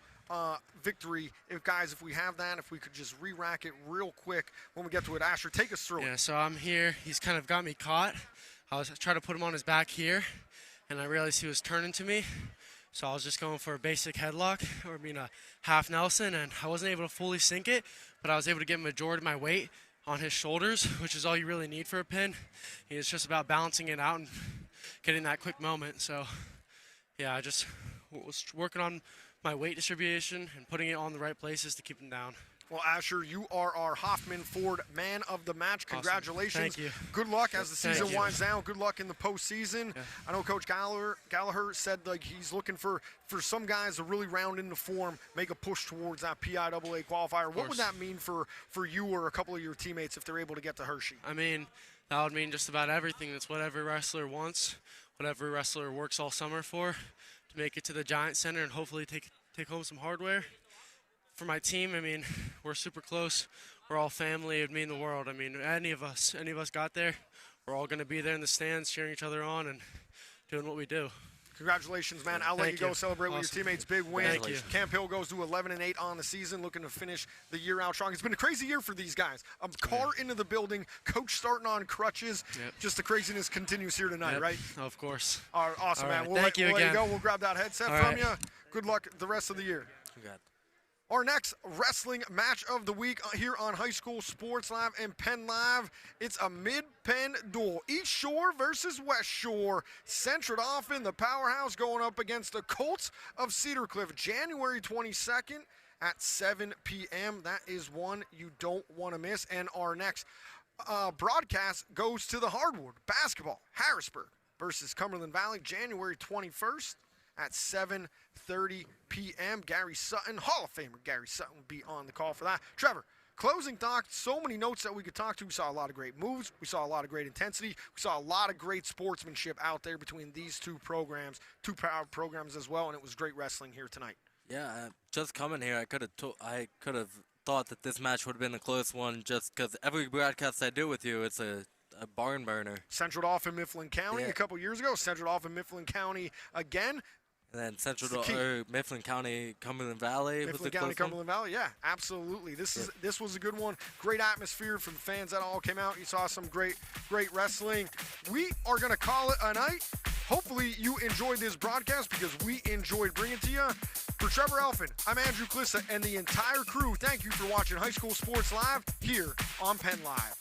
victory. If we have that, if we could just re-rack it real quick when we get to it. Asher, take us through it. Yeah, so I'm here. He's kind of got me caught. I was trying to put him on his back here, and I realized he was turning to me. So I was just going for a basic headlock, a half Nelson, and I wasn't able to fully sink it, but I was able to get a majority of my weight on his shoulders, which is all you really need for a pin. It's just about balancing it out and getting that quick moment. So, I just was working on my weight distribution and putting it on the right places to keep him down. Well, Asher, you are our Hoffman Ford man of the match. Congratulations. Awesome. Thank you. Good luck as the season winds down. Good luck in the postseason. Yeah. I know Coach Gallagher said he's looking for some guys to really round into form, make a push towards that PIAA qualifier. What would that mean for you or a couple of your teammates if they're able to get to Hershey? That would mean just about everything. That's what every wrestler wants, what every wrestler works all summer for, to make it to the Giant Center and hopefully take home some hardware. For my team, we're super close. We're all family. It would mean the world. Any of us got there, we're all going to be there in the stands cheering each other on and doing what we do. Congratulations, man. I'll let you go celebrate with your teammates. Big win. Thank you. Camp Hill goes to 11-8 on the season, looking to finish the year out strong. It's been a crazy year for these guys. A car into the building, coach starting on crutches. Just the craziness continues here tonight, right? Of course. Awesome, man. We'll let you go. We'll grab that headset from you. Good luck the rest of the year. Our next wrestling match of the week here on High School Sports Live and PennLive. It's a Mid-Penn duel. East Shore versus West Shore. Central Dauphin, the powerhouse, going up against the Colts of Cedar Cliff. January 22nd at 7 p.m. That is one you don't want to miss. And our next broadcast goes to the hardwood. Basketball, Harrisburg versus Cumberland Valley, January 21st. At 7:30 p.m. Gary Sutton, Hall of Famer Gary Sutton, will be on the call for that. Trevor, closing thoughts, so many notes that we could talk to. We saw a lot of great moves. We saw a lot of great intensity. We saw a lot of great sportsmanship out there between these two programs, two proud programs as well, and it was great wrestling here tonight. Yeah, just coming here, I could have thought that this match would have been a close one just because every broadcast I do with you, it's a barn burner. Central Dauphin, Mifflin County Yeah. a couple years ago. Central Dauphin, Mifflin County again. And then Mifflin County, Cumberland Valley. Mifflin was the County, close one. Cumberland Valley. Yeah, absolutely. This was a good one. Great atmosphere for the fans that all came out. You saw some great wrestling. We are going to call it a night. Hopefully you enjoyed this broadcast because we enjoyed bringing it to you. For Trevor Elfin, I'm Andrew Klissa and the entire crew. Thank you for watching High School Sports Live here on Penn Live.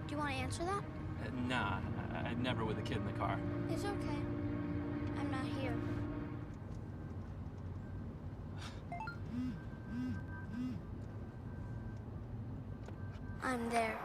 Do you want to answer that? Nah, I'd never with a kid in the car. It's okay. I'm not here. I'm there.